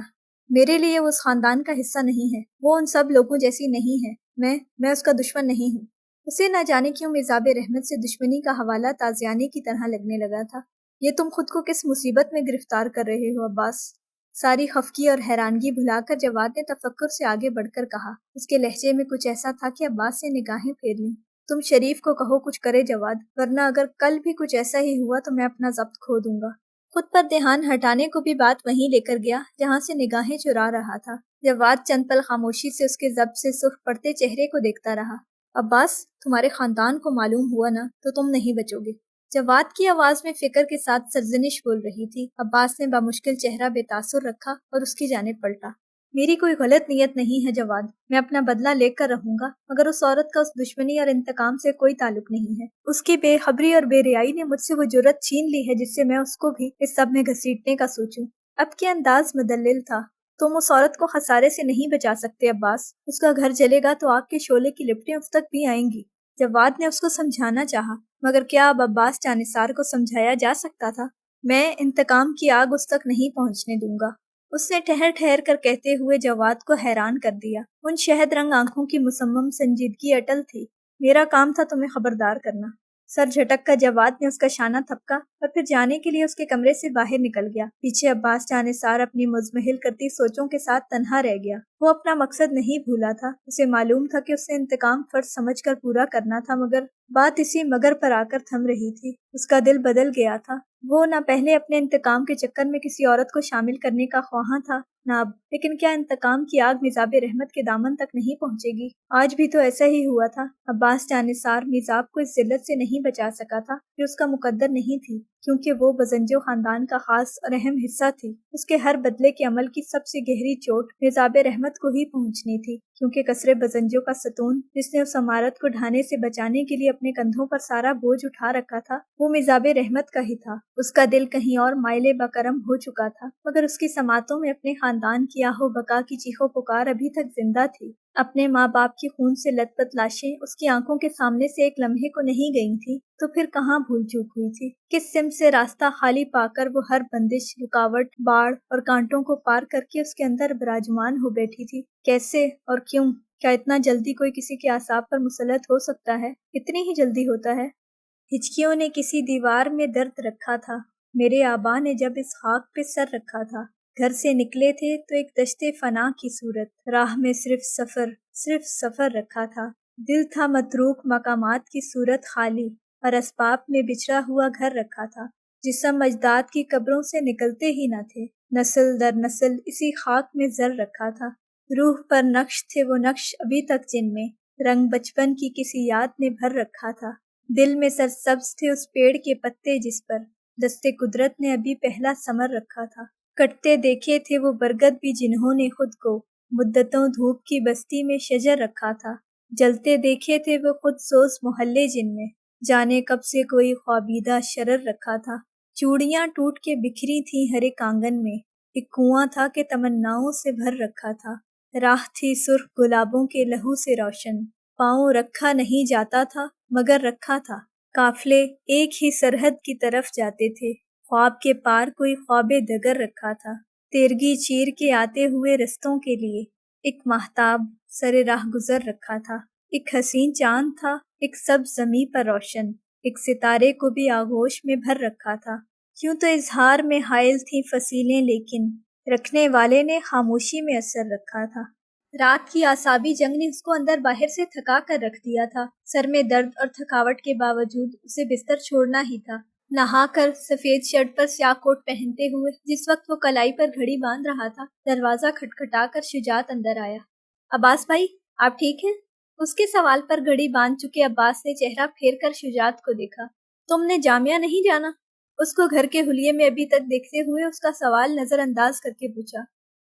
میرے لیے وہ اس خاندان کا حصہ نہیں ہے، وہ ان سب لوگوں جیسی نہیں ہے۔ میں اس کا دشمن نہیں ہوں۔ اسے نہ جانے کیوں میزاب رحمت سے دشمنی کا حوالہ تازیانے کی طرح لگنے لگا تھا۔ یہ تم خود کو کس مصیبت میں گرفتار کر رہے ہو عباس؟ ساری خفگی اور حیرانگی بھلا کر جواد نے تفکر سے آگے بڑھ کر کہا۔ اس کے لہجے میں کچھ ایسا تھا کہ عباس سے نگاہیں پھیر لیں۔ تم شریف کو کہو کچھ کرے جواد، ورنہ اگر کل بھی کچھ ایسا ہی ہوا تو میں اپنا ضبط کھو دوں گا۔ خود پر دھیان ہٹانے کو بھی بات وہیں لے کر گیا جہاں سے نگاہیں چرا رہا تھا۔ جواد چند پل خاموشی سے اس کے ضبط سے سرخ پڑتے چہرے کو دیکھتا رہا۔ عباس، تمہارے خاندان کو معلوم ہوا نا تو تم نہیں بچو گے۔ جواد کی آواز میں فکر کے ساتھ سرزنش بول رہی تھی۔ عباس نے بامشکل چہرہ بے تاثر رکھا اور اس کی جانب پلٹا۔ میری کوئی غلط نیت نہیں ہے جواد، میں اپنا بدلہ لے کر رہوں گا، مگر اس عورت کا اس دشمنی اور انتقام سے کوئی تعلق نہیں ہے۔ اس کی بے خبری اور بے رحائی نے مجھ سے وہ جرأت چھین لی ہے جس سے میں اس کو بھی اس سب میں گھسیٹنے کا سوچوں۔ اب کے انداز مدلل تھا۔ تم اس عورت کو خسارے سے نہیں بچا سکتے عباس، اس کا گھر جلے گا تو آگ کے شعلے کی لپٹیں اس تک بھی آئیں گی۔ جواد نے اس کو سمجھانا چاہا، مگر کیا اب عباس جانثار کو سمجھایا جا سکتا تھا؟ میں انتقام کی آگ اس تک نہیں پہنچنے دوں گا، اس نے ٹھہر ٹھہر کر کہتے ہوئے جواد کو حیران کر دیا۔ ان شہد رنگ آنکھوں کی مصمم سنجیدگی اٹل تھی۔ میرا کام تھا تمہیں خبردار کرنا۔ سر جھٹک کر جواد نے اس کا شانہ تھپکا اور پھر جانے کے لیے اس کے کمرے سے باہر نکل گیا۔ پیچھے عباس جانثار اپنی مزمحل کرتی سوچوں کے ساتھ تنہا رہ گیا۔ وہ اپنا مقصد نہیں بھولا تھا۔ اسے معلوم تھا کہ اسے انتقام فرض سمجھ کر پورا کرنا تھا، مگر بات اسی مگر پر آ کر تھم رہی تھی۔ اس کا دل بدل گیا تھا۔ وہ نہ پہلے اپنے انتقام کے چکر میں کسی عورت کو شامل کرنے کا خواہاں تھا، نہ اب۔ لیکن کیا انتقام کی آگ میزاب رحمت کے دامن تک نہیں پہنچے گی؟ آج بھی تو ایسا ہی ہوا تھا۔ عباس جانثار میزاب کو اس ذلت سے نہیں بچا سکا تھا جو اس کا مقدر نہیں تھی، کیونکہ وہ بزنجو خاندان کا خاص اور اہم حصہ تھی۔ اس کے ہر بدلے کے عمل کی سب سے گہری چوٹ میزاب رحمت کو ہی پہنچنی تھی، کیونکہ کثرے بزنجو کا ستون جس نے اس عمارت کو ڈھانے سے بچانے کے لیے اپنے کندھوں پر سارا بوجھ اٹھا رکھا تھا، وہ میزاب رحمت کا ہی تھا۔ اس کا دل کہیں اور مائل بکرم ہو چکا تھا، مگر اس کی سماعتوں میں اپنے خاندان کی آہ و بقا کی چیخو پکار ابھی تک زندہ تھی۔ اپنے ماں باپ کی خون سے لت پت لاشیں اس کی آنکھوں کے سامنے سے ایک لمحے کو نہیں گئی تھی، تو پھر کہاں بھول چوک ہوئی تھی؟ کس سمت سے راستہ خالی پا کر وہ ہر بندش، رکاوٹ، باڑ اور کانٹوں کو پار کر کے اس کے اندر براجمان ہو بیٹھی تھی؟ کیسے اور کیوں؟ کیا اتنا جلدی کوئی کسی کے اعصاب پر مسلط ہو سکتا ہے؟ اتنی ہی جلدی ہوتا ہے؟ ہچکیوں نے کسی دیوار میں درد رکھا تھا، میرے آبا نے جب اس خاک پہ سر رکھا تھا۔ گھر سے نکلے تھے تو ایک دشت فنا کی صورت، راہ میں صرف سفر رکھا تھا۔ دل تھا متروک مقامات کی صورت خالی، اور اسباب میں بچھڑا ہوا گھر رکھا تھا۔ جسم اجداد کی قبروں سے نکلتے ہی نہ تھے، نسل در نسل اسی خاک میں زر رکھا تھا۔ روح پر نقش تھے وہ نقش ابھی تک جن میں رنگ بچپن کی کسی یاد نے بھر رکھا تھا۔ دل میں سرسبز تھے اس پیڑ کے پتے جس پر دستے قدرت نے ابھی پہلا ثمر رکھا تھا۔ کٹتے دیکھے تھے وہ برگد بھی جنہوں نے خود کو مدتوں دھوپ کی بستی میں شجر رکھا تھا۔ جلتے دیکھے تھے وہ خود سوز محلے جن میں جانے کب سے کوئی خوابیدہ شرر رکھا تھا۔ چوڑیاں ٹوٹ کے بکھری تھیں ہر ایک آنگن میں، ایک کنواں تھا کہ تمناؤں سے بھر رکھا تھا۔ راہ تھی سرخ گلابوں کے لہو سے روشن، پاؤں رکھا نہیں جاتا تھا مگر رکھا تھا۔ قافلے ایک ہی سرحد کی طرف جاتے تھے، خواب کے پار کوئی خواب دگر رکھا تھا۔ تیرگی چیر کے آتے ہوئے رستوں کے لیے ایک ماہتاب سر راہ گزر رکھا تھا۔ ایک حسین چاند تھا، ایک سبز زمیں پر روشن، ایک ستارے کو بھی آغوش میں بھر رکھا تھا۔ کیوں تو اظہار میں حائل تھیں فصیلیں، لیکن رکھنے والے نے خاموشی میں اثر رکھا تھا۔ رات کی اعصابی جنگ نے اس کو اندر باہر سے تھکا کر رکھ دیا تھا۔ سر میں درد اور تھکاوٹ کے باوجود اسے بستر چھوڑنا ہی تھا۔ نہا کر سفید شرٹ پر سیاہ کوٹ پہنتے ہوئے جس وقت وہ کلائی پر گھڑی باندھ رہا تھا، دروازہ کھٹکھٹا کر شجاعت اندر آیا۔ عباس بھائی، آپ ٹھیک ہیں؟ اس کے سوال پر گھڑی باندھ چکے عباس نے چہرہ پھیر کر شجاعت کو دیکھا۔ تم نے جامعہ نہیں جانا؟ اس کو گھر کے حلیے میں ابھی تک دیکھتے ہوئے اس کا سوال نظر انداز کر کے پوچھا۔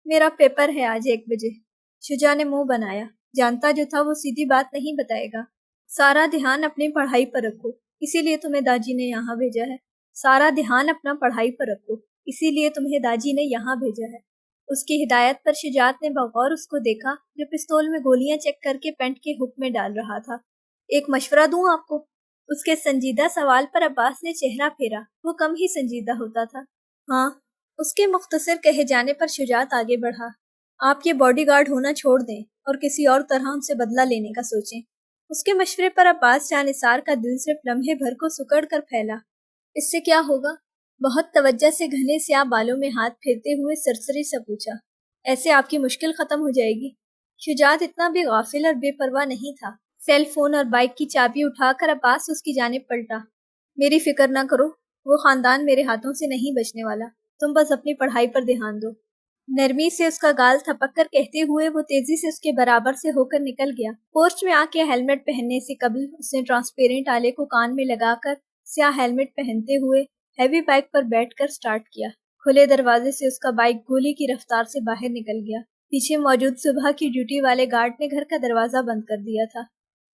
میرا پیپر ہے آج 1 بجے۔ شجاع نے منہ بنایا، جانتا جو تھا وہ سیدھی بات نہیں بتائے گا۔ سارا دھیان اپنی پڑھائی پر رکھو، اسی لیے تمہیں داجی نے یہاں بھیجا ہے۔ سارا دھیان اپنا پڑھائی پر رکھو، اسی لیے تمہیں داجی نے یہاں بھیجا ہے۔ اس کی ہدایت پر شجاعت نے بغور اس کو دیکھا جو پستول میں گولیاں چیک کر کے پینٹ کے ہک میں ڈال رہا تھا۔ ایک مشورہ دوں آپ کو؟ اس کے سنجیدہ سوال پر عباس نے چہرہ پھیرا، وہ کم ہی سنجیدہ ہوتا تھا۔ ہاں، اس کے مختصر کہے جانے پر شجاعت آگے بڑھا۔ آپ یہ باڈی گارڈ ہونا چھوڑ دیں اور کسی اور طرح ان سے بدلہ لینے کا سوچیں۔ اس کے مشورے پر عباس جاں نثار کا دل صرف لمحے بھر کو سکڑ کر پھیلا۔ اس سے کیا ہوگا؟ بہت توجہ سے گھنے سیاہ بالوں میں ہاتھ پھیرتے ہوئے سرسری سے پوچھا۔ ایسے آپ کی مشکل ختم ہو جائے گی۔ شجاعت اتنا بھی غافل اور بے پرواہ نہیں تھا۔ سیل فون اور بائک کی چابی اٹھا کر عباس اس کی جانب پلٹا۔ میری فکر نہ کرو، وہ خاندان میرے ہاتھوں سے نہیں بچنے والا، تم بس اپنی پڑھائی پر دھیان دو۔ نرمی سے اس کا گال تھپک کر کہتے ہوئے وہ تیزی سے اس کے برابر سے ہو کر نکل گیا۔ پورچ میں آ کے ہیلمٹ پہننے سے قبل اس نے ٹرانسپیرنٹ آلے کو کان میں لگا کر سیاہ ہیلمٹ پہنتے ہوئے ہیوی بائک پر بیٹھ کر سٹارٹ کیا۔ کھلے دروازے سے اس کا بائک گولی کی رفتار سے باہر نکل گیا۔ پیچھے موجود صبح کی ڈیوٹی والے گارڈ نے گھر کا دروازہ بند کر دیا تھا۔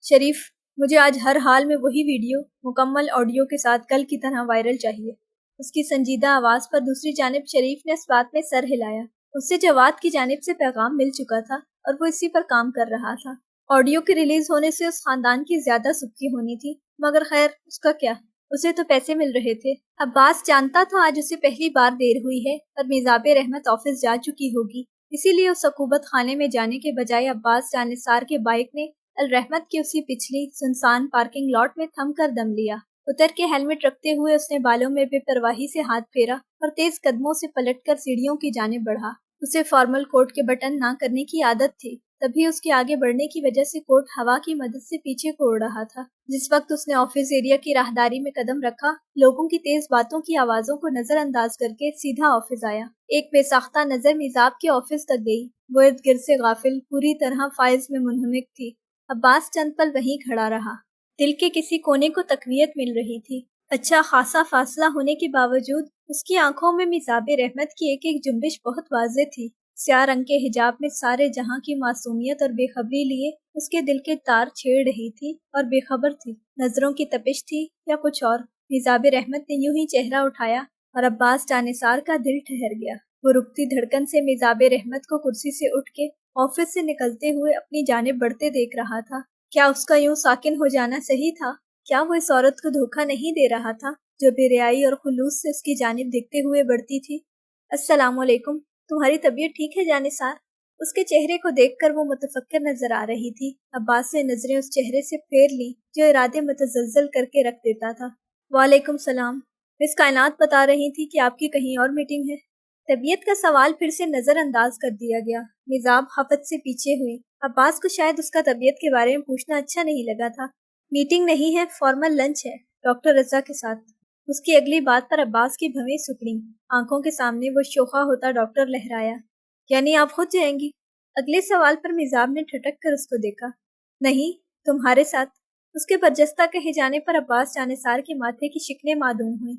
شریف، مجھے آج ہر حال میں وہی ویڈیو مکمل آڈیو کے ساتھ کل کی طرح وائرل چاہیے۔ اس کی سنجیدہ آواز پر دوسری جانب شریف نے اس بات میں سر ہلایا۔ اس سے جواد کی جانب سے پیغام مل چکا تھا اور وہ اسی پر کام کر رہا تھا۔ آڈیو کے ریلیز ہونے سے اس خاندان کی زیادہ سبکی ہونی تھی، مگر خیر اس کا کیا، اسے تو پیسے مل رہے تھے۔ عباس جانتا تھا آج اسے پہلی بار دیر ہوئی ہے اور میزاب رحمت آفس جا چکی ہوگی، اسی لیے اس عقوبت خانے میں جانے کے بجائے عباس جاں نثار کے بائک نے الرحمت کی اسی پچھلی سنسان پارکنگ لاٹ میں تھم کر دم لیا۔ اتر کے ہیلمٹ رکھتے ہوئے اس نے بالوں میں بے پرواہی سے ہاتھ پھیرا اور تیز قدموں سے پلٹ کر سیڑھیوں کی جانب بڑھا۔ اسے فارمل کوٹ کے بٹن نہ کرنے کی عادت تھی، تبھی اس کے آگے بڑھنے کی وجہ سے کوٹ ہوا کی مدد سے پیچھے کو اڑ رہا تھا۔ جس وقت اس نے آفس ایریا کی راہداری میں قدم رکھا، لوگوں کی تیز باتوں کی آوازوں کو نظر انداز کر کے سیدھا آفس آیا۔ ایک بے ساختہ نظر میزاب کے آفس تک گئی، وہ ارد گرد سے غافل، پوری طرح فائز میں منہمک تھی۔ عباس چند پل وہیں کھڑا رہا۔ دل کے کسی کونے کو تقویت مل رہی تھی۔ اچھا خاصا فاصلہ ہونے کے باوجود اس کی آنکھوں میں میزاب رحمت کی ایک ایک جنبش بہت واضح تھی۔ سیاہ رنگ کے حجاب میں سارے جہاں کی معصومیت اور بے خبری لیے اس کے دل کے تار چھیڑ رہی تھی اور بے خبر تھی، نظروں کی تپش تھی یا کچھ اور۔ میزاب رحمت نے یوں ہی چہرہ اٹھایا اور عباس جاں نثار کا دل ٹھہر گیا۔ وہ رکتی دھڑکن سے میزاب رحمت کو کرسی سے اٹھ کے آفس سے نکلتے ہوئے اپنی جانب بڑھتے دیکھ رہا تھا۔ کیا اس کا یوں ساکن ہو جانا صحیح تھا؟ کیا وہ اس عورت کو دھوکہ نہیں دے رہا تھا جو بے رحائی اور خلوص سے اس کی جانب دیکھتے ہوئے بڑھتی تھی؟ السلام علیکم، تمہاری طبیعت ٹھیک ہے جاں نثار؟ اس کے چہرے کو دیکھ کر وہ متفکر نظر آ رہی تھی۔ عباس نے نظریں اس چہرے سے پھیر لی جو ارادے متزلزل کر کے رکھ دیتا تھا۔ وعلیکم السلام، مس کائنات بتا رہی تھی کہ آپ کی کہیں اور میٹنگ ہے۔ طبیعت کا سوال پھر سے نظر انداز کر دیا گیا۔ میزاب خفت سے پیچھے ہوئی۔ عباس کو شاید اس کا طبیعت کے بارے میں پوچھنا اچھا نہیں لگا تھا۔ میٹنگ نہیں ہے، فارمل لنچ ہے، ڈاکٹر رضا کے ساتھ۔ اس کی اگلی بات پر عباس کی بھویں سکڑیں۔ آنکھوں کے سامنے وہ شوخا ہوتا ڈاکٹر لہرایا۔ یعنی آپ خود جائیں گی؟ اگلے سوال پر میزاب نے ٹھٹک کر اس کو دیکھا۔ نہیں، تمہارے ساتھ۔ اس کے برجستہ کہے جانے پر عباس جانثار کے ماتھے کی شکلیں معدوم ہوئیں۔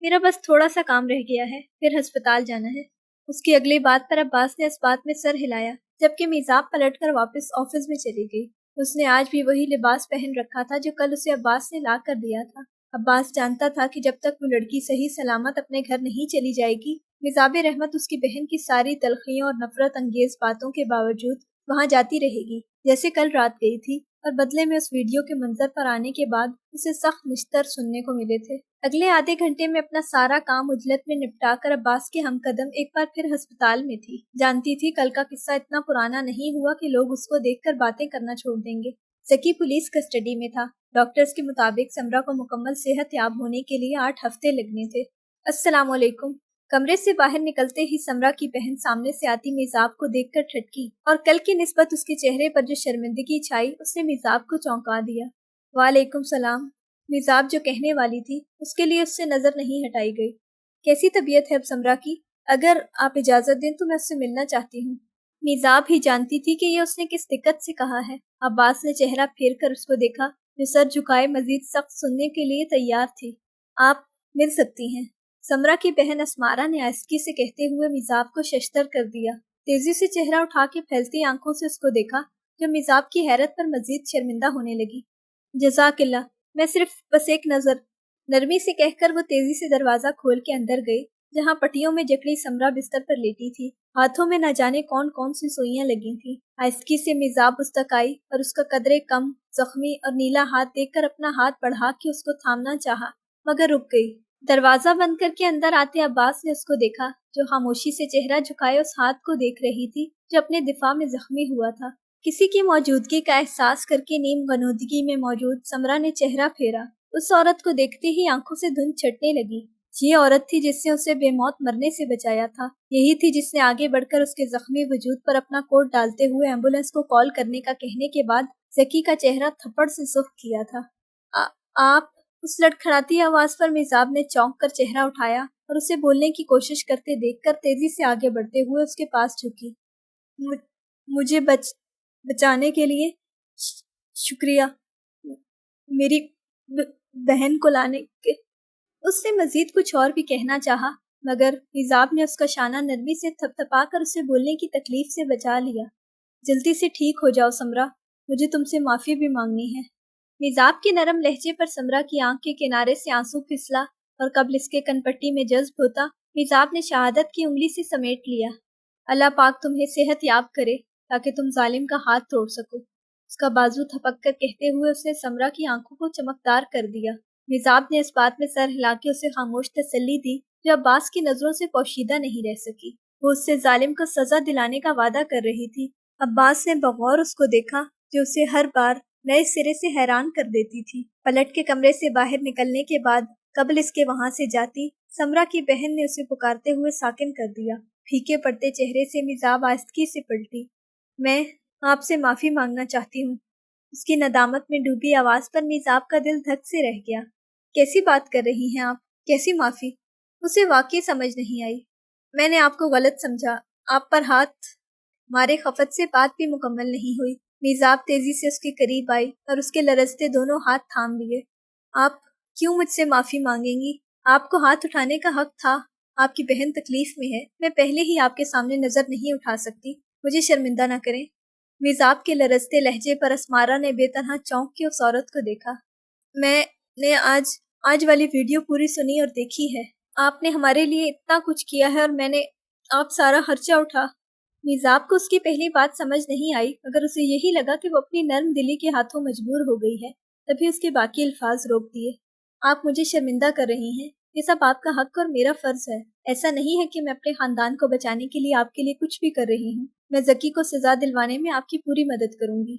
میرا بس تھوڑا سا کام رہ گیا ہے، پھر ہسپتال جانا ہے۔ اس کی اگلی بات پر عباس نے اس بات میں سر ہلایا، جبکہ میزاب پلٹ کر واپس آفس میں چلی گئی۔ اس نے آج بھی وہی لباس پہن رکھا تھا جو کل اسے عباس نے لا کر دیا تھا۔ عباس جانتا تھا کہ جب تک وہ لڑکی صحیح سلامت اپنے گھر نہیں چلی جائے گی، میزاب رحمت اس کی بہن کی ساری تلخیوں اور نفرت انگیز باتوں کے باوجود وہاں جاتی رہے گی جیسے کل رات گئی تھی، اور بدلے میں اس ویڈیو کے منظر پر آنے کے بعد اسے سخت نشتر سننے کو ملے تھے۔ اگلے آدھے گھنٹے میں اپنا سارا کام عجلت میں نپٹا کر عباس کے ہم قدم ایک بار پھر ہسپتال میں تھی۔ جانتی تھی کل کا قصہ اتنا پرانا نہیں ہوا کہ لوگ اس کو دیکھ کر باتیں کرنا چھوڑ دیں گے۔ ذکی پولیس کسٹڈی میں تھا۔ ڈاکٹرز کے مطابق سمرا کو مکمل صحت یاب ہونے کے لیے 8 ہفتے لگنے تھے۔ السلام علیکم۔ کمرے سے باہر نکلتے ہی سمرا کی بہن سامنے سے آتی میزاب کو دیکھ کر ٹھٹکی، اور کل کی نسبت اس کے چہرے پر جو شرمندگی چھائی اس نے میزاب کو چونکا دیا۔ وعلیکم السلام۔ میزاب جو کہنے والی تھی اس کے لیے اس سے نظر نہیں ہٹائی گئی۔ کیسی طبیعت ہے اب سمرا کی؟ اگر آپ اجازت دیں تو میں اس سے ملنا چاہتی ہوں۔ میزاب ہی جانتی تھی کہ یہ اس نے کس دقت سے کہا ہے۔ عباس نے چہرہ پھیر کر اس کو دیکھا، جو سر جھکائے مزید سخت سننے کے لیے تیار تھی۔ آپ مل سکتی ہیں، سمرا کی بہن اسمارا نے آہستگی سے کہتے ہوئے میزاب کو ششدر کر دیا۔ تیزی سے چہرہ اٹھا کے پھیلتی آنکھوں سے اس کو دیکھا، جو میزاب کی حیرت پر مزید شرمندہ ہونے لگی۔ جزاک اللہ، میں صرف بس ایک نظر، نرمی سے کہہ کر وہ تیزی سے دروازہ کھول کے اندر گئی، جہاں پٹیوں میں جکڑی سمرا بستر پر لیٹی تھی۔ ہاتھوں میں نہ جانے کون کون سی سوئیاں لگی تھیں۔ آہستگی سے میزاب اس تک آئی اور اس کا قدرے کم، زخمی اور نیلا ہاتھ دیکھ کر اپنا ہاتھ بڑھا کے اس کو تھامنا چاہا، مگر رک گئی۔ دروازہ بند کر کے اندر آتے عباس نے اس کو دیکھا، جو خاموشی سے چہرہ جھکائے اس ہاتھ کو دیکھ رہی تھی جو اپنے دفاع میں زخمی ہوا تھا۔ کسی کی موجودگی کا احساس کر کے نیم غنودگی میں موجود سمرا نے چہرہ پھیرا۔ اس عورت کو دیکھتے ہی آنکھوں سے دھند چھٹنے لگی۔ یہ عورت تھی جس نے اسے بے موت مرنے سے بچایا تھا۔ یہی تھی جس نے آگے بڑھ کر اس کے زخمی وجود پر اپنا کوٹ ڈالتے ہوئے ایمبولینس کو کال کرنے کا کہنے کے بعد ذکی کا چہرہ تھپڑ سے سرخ کیا تھا۔ آپ؟ اس لڑکھڑاتی آواز پر میزاب نے چونک کر چہرہ اٹھایا اور اسے بولنے کی کوشش کرتے دیکھ کر تیزی سے آگے بڑھتے ہوئے اس کے پاس جھکی۔ مجھے بچانے کے لیے شکریہ، میری بہن کو لانے کے۔ اس نے مزید کچھ اور بھی کہنا چاہا، مگر میزاب نے اس کا شانہ نرمی سے تھپ تھپا کر اسے بولنے کی تکلیف سے بچا لیا۔ جلدی سے ٹھیک ہو جاؤ سمرا، مجھے تم سے معافی بھی مانگنی ہے۔ میزاب کے نرم لہجے پر سمرا کی آنکھ کے کنارے سے آنسو پھسلا، اور قبل اس کے کن پٹی میں جذب ہوتا میزاب نے شہادت کی انگلی سے سمیٹ لیا۔ اللہ پاک تمہیں صحت یاب کرے تاکہ تم ظالم کا ہاتھ توڑ سکو، اس کا بازو تھپک کر کہتے ہوئے اس نے سمرا کی آنکھوں کو چمکدار کر دیا۔ میزاب نے اس بات میں سر ہلا کے اسے خاموش تسلی دی جو عباس کی نظروں سے پوشیدہ نہیں رہ سکی۔ وہ اس سے ظالم کو سزا دلانے کا وعدہ کر رہی تھی۔ عباس نے بغور اس کو دیکھا، جو اسے ہر بار نئے سرے سے حیران کر دیتی تھی۔ پلٹ کے کمرے سے باہر نکلنے کے بعد قبل اس کے وہاں سے جاتی سمرا کی بہن نے اسے پکارتے ہوئے ساکن کر دیا۔ پھیکے پڑتے چہرے سے میزاب آہستگی سے پلٹی۔ میں آپ سے معافی مانگنا چاہتی ہوں۔ اس کی ندامت میں ڈوبی آواز پر میزاب کا دل دھک سے رہ گیا۔ کیسی بات کر رہی ہیں آپ؟ کیسی معافی؟ اسے واقعی سمجھ نہیں آئی۔ میں نے آپ کو غلط سمجھا، آپ پر ہاتھ مارے خفت سے بات بھی مکمل نہیں ہوئی۔ میزاب تیزی سے اس کے قریب آئی اور اس کے لرزتے دونوں ہاتھ تھام لیے۔ آپ کیوں مجھ سے معافی مانگیں گی؟ آپ کو ہاتھ اٹھانے کا حق تھا۔ آپ کی بہن تکلیف میں ہے، میں پہلے ہی آپ کے سامنے نظر نہیں اٹھا سکتی، مجھے شرمندہ نہ کریں۔ میزاب کے لرزتے لہجے پر اسمارا نے بے طرح چونک کے اس عورت کو دیکھا۔ میں نے آج والی ویڈیو پوری سنی اور دیکھی ہے۔ آپ نے ہمارے لیے اتنا کچھ کیا ہے اور میں نے آپ سارا خرچہ اٹھا۔ میزاب کو اس کی پہلی بات سمجھ نہیں آئی، مگر اسے یہی لگا کہ وہ اپنی نرم دلی کے ہاتھوں مجبور ہو گئی ہے، تبھی اس کے باقی الفاظ روک دیے۔ آپ مجھے شرمندہ کر رہی ہیں، یہ سب آپ کا حق اور میرا فرض ہے۔ ایسا نہیں ہے کہ میں اپنے خاندان کو بچانے کے لیے آپ کے لیے کچھ بھی کر رہی ہوں۔ میں ذکی کو سزا دلوانے میں آپ کی پوری مدد کروں گی۔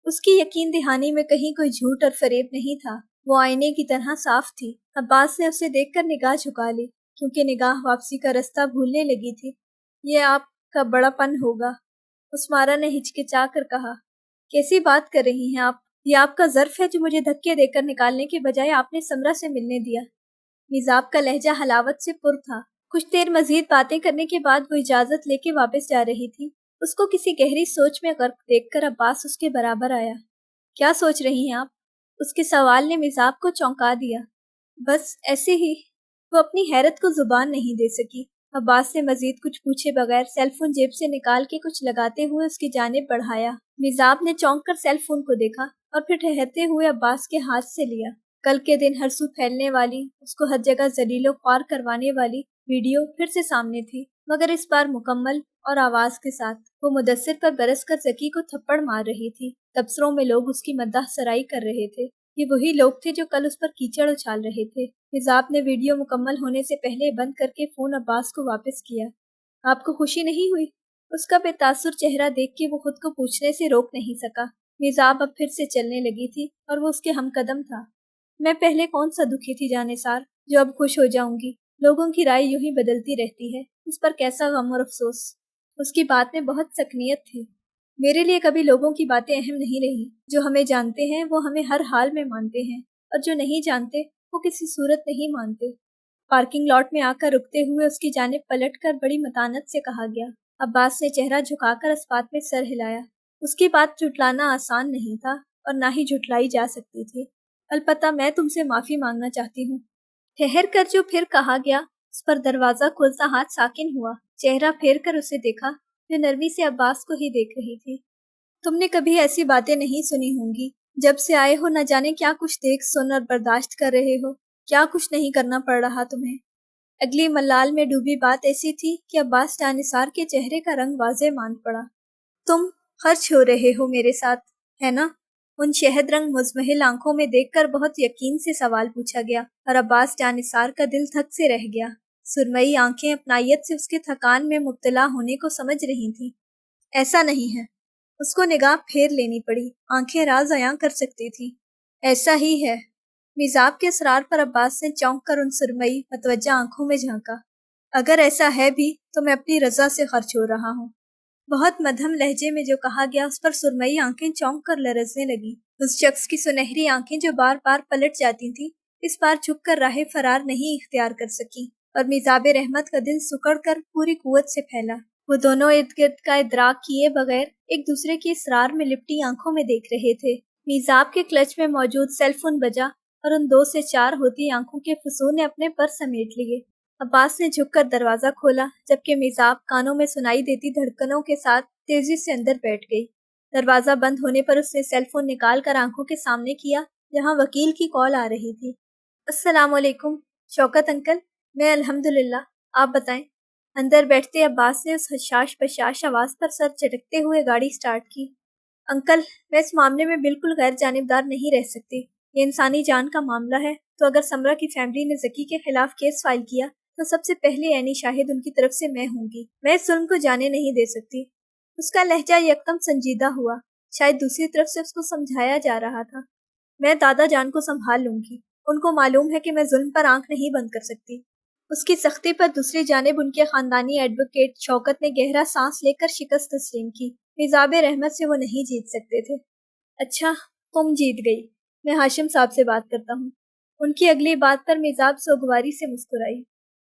اس کی یقین دہانی میں کہیں کوئی جھوٹ اور فریب نہیں تھا، وہ آئینے کی طرح صاف تھی۔ عباس نے اسے دیکھ کر نگاہ جھکا لی، کیونکہ نگاہ واپسی کا رستہ بھولنے لگی تھی۔ یہ آپ کا بڑا پن ہوگا، اسمارا نے ہچکچا کر کہا۔ کیسی بات کر رہی ہیں آپ؟ یہ آپ کا ظرف ہے جو مجھے دھکے دے کر نکالنے کے بجائے آپ نے سمرا سے ملنے دیا۔ میزاب کا لہجہ حلاوت سے پر تھا۔ کچھ دیر مزید باتیں کرنے کے بعد وہ اجازت لے کے واپس جا رہی تھی۔ اس کو کسی گہری سوچ میں غرق دیکھ کر عباس اس کے برابر آیا۔ کیا سوچ رہی ہیں آپ؟ اس کے سوال نے مزاب کو چونکا دیا۔ بس ایسے ہی؟ وہ اپنی حیرت کو زبان نہیں دے سکی۔ عباس نے مزید کچھ پوچھے بغیر سیل فون جیب سے نکال کے کچھ لگاتے ہوئے اس کی جانب بڑھایا۔ مزاب نے چونک کر سیل فون کو دیکھا اور پھر ٹھہرتے ہوئے عباس کے ہاتھ سے لیا۔ کل کے دن ہر سو پھیلنے والی، اس کو ہر جگہ ذلیل و خوار کروانے والی ویڈیو پھر سے سامنے تھی، مگر اس بار مکمل اور آواز کے ساتھ۔ وہ مدثر پر برس کر ذکی کو تھپڑ مار رہی تھی۔ تبصروں میں لوگ اس کی مداح سرائی کر رہے تھے۔ یہ وہی لوگ تھے جو کل اس پر کیچڑ اچھال رہے تھے۔ مزاب نے ویڈیو مکمل ہونے سے پہلے بند کر کے فون عباس کو واپس کیا۔ آپ کو خوشی نہیں ہوئی؟ اس کا بے تاثر چہرہ دیکھ کے وہ خود کو پوچھنے سے روک نہیں سکا۔ مزاب اب پھر سے چلنے لگی تھی اور وہ اس کے ہم قدم تھا۔ میں پہلے کون سا دکھی تھی جانثار، جو اب خوش ہو جاؤں گی؟ لوگوں کی رائے یوں ہی بدلتی رہتی ہے، اس پر کیسا غم اور افسوس۔ اس کی بات میں بہت سکنیت تھی۔ میرے لیے کبھی لوگوں کی باتیں اہم نہیں رہی۔ جو ہمیں جانتے ہیں وہ ہمیں ہر حال میں مانتے ہیں، اور جو نہیں جانتے وہ کسی صورت نہیں مانتے۔ پارکنگ لاٹ میں آ کر رکتے ہوئے اس کی جانب پلٹ کر بڑی متانت سے کہا گیا۔ عباس نے چہرہ جھکا کر اسپات میں سر ہلایا۔ اس کی بات جھٹلانا آسان نہیں تھا اور نہ ہی جھٹلائی جا سکتی تھی۔ البتہ میں تم سے معافی مانگنا چاہتی ہوں۔ ٹھہر کر جو پھر کہا گیا، اس پر دروازہ کھولتا ہاتھ ساکن ہوا۔ چہرہ پھیر کر اسے دیکھا، جو نرمی سے عباس کو ہی دیکھ رہی تھی۔ تم نے کبھی ایسی باتیں نہیں سنی ہوں گی۔ جب سے آئے ہو نہ جانے کیا کچھ دیکھ سن اور برداشت کر رہے ہو، کیا کچھ نہیں کرنا پڑ رہا تمہیں۔ اگلی ملال میں ڈوبی بات ایسی تھی کہ عباس جانثار کے چہرے کا رنگ واضح مان پڑا۔ تم خرچ ہو رہے ہو میرے ساتھ، ہے نا؟ ان شہد رنگ مزمحل آنکھوں میں دیکھ کر بہت یقین سے سوال پوچھا گیا، اور عباس جانثار کا دل دھک سے رہ گیا۔ سرمئی آنکھیں اپنائیت سے اس کے تھکان میں مبتلا ہونے کو سمجھ رہی تھیں۔ ایسا نہیں ہے۔ اس کو نگاہ پھیر لینی پڑی، آنکھیں راز عیاں کر سکتی تھی۔ ایسا ہی ہے۔ مزاب کے اسرار پر عباس نے چونک کر ان سرمئی متوجہ آنکھوں میں جھانکا۔ اگر ایسا ہے بھی تو میں اپنی رضا سے خرچ ہو رہا ہوں۔ بہت مدھم لہجے میں جو کہا گیا اس پر سرمئی آنکھیں چونک کر لرزنے لگی۔ اس شخص کی سنہری آنکھیں جو بار بار پلٹ جاتی تھیں، اس بار چھپ کر راہ فرار نہیں اختیار کر سکی، اور مزاب رحمت کا دل سکڑ کر پوری قوت سے پھیلا۔ وہ دونوں ارد گرد کا ادراک کیے بغیر ایک دوسرے کی اسرار میں لپٹی آنکھوں میں دیکھ رہے تھے۔ مزاب کے کلچ میں موجود سیل فون بجا اور ان 2 سے 4 ہوتی آنکھوں کے فسوں نے اپنے پر سمیٹ لیے۔ عباس نے جھک کر دروازہ کھولا، جبکہ مزاب کانوں میں سنائی دیتی دھڑکنوں کے ساتھ تیزی سے اندر بیٹھ گئی۔ دروازہ بند ہونے پر اس نے سیل فون نکال کر آنکھوں کے سامنے کیا، جہاں وکیل کی کال آ رہی تھی۔ السلام علیکم شوکت انکل۔ میں الحمدللہ، آپ بتائیں؟ اندر بیٹھتے عباس نے اس حشاش بشاش آواز پر سر چٹکتے ہوئے گاڑی سٹارٹ کی۔ انکل، میں اس معاملے میں بالکل غیر جانبدار نہیں رہ سکتی۔ یہ انسانی جان کا معاملہ ہے، تو اگر سمرا کی فیملی نے ذکی کے خلاف کیس فائل کیا تو سب سے پہلے عینی شاہد ان کی طرف سے میں ہوں گی۔ میں اس ظلم کو جانے نہیں دے سکتی۔ اس کا لہجہ یکدم سنجیدہ ہوا، شاید دوسری طرف سے اس کو سمجھایا جا رہا تھا۔ میں دادا جان کو سنبھال لوں گی۔ ان کو معلوم ہے کہ میں ظلم پر آنکھ نہیں بند کر سکتی۔ اس کی سختی پر دوسری جانب ان کے خاندانی ایڈوکیٹ شوکت نے گہرا سانس لے کر شکست تسلیم کی۔ مزاب رحمت سے وہ نہیں جیت سکتے تھے۔ اچھا، تم جیت گئی۔ میں ہاشم صاحب سے بات کرتا ہوں۔ ان کی اگلی بات پر مزاب سوگواری سے مسکرائی۔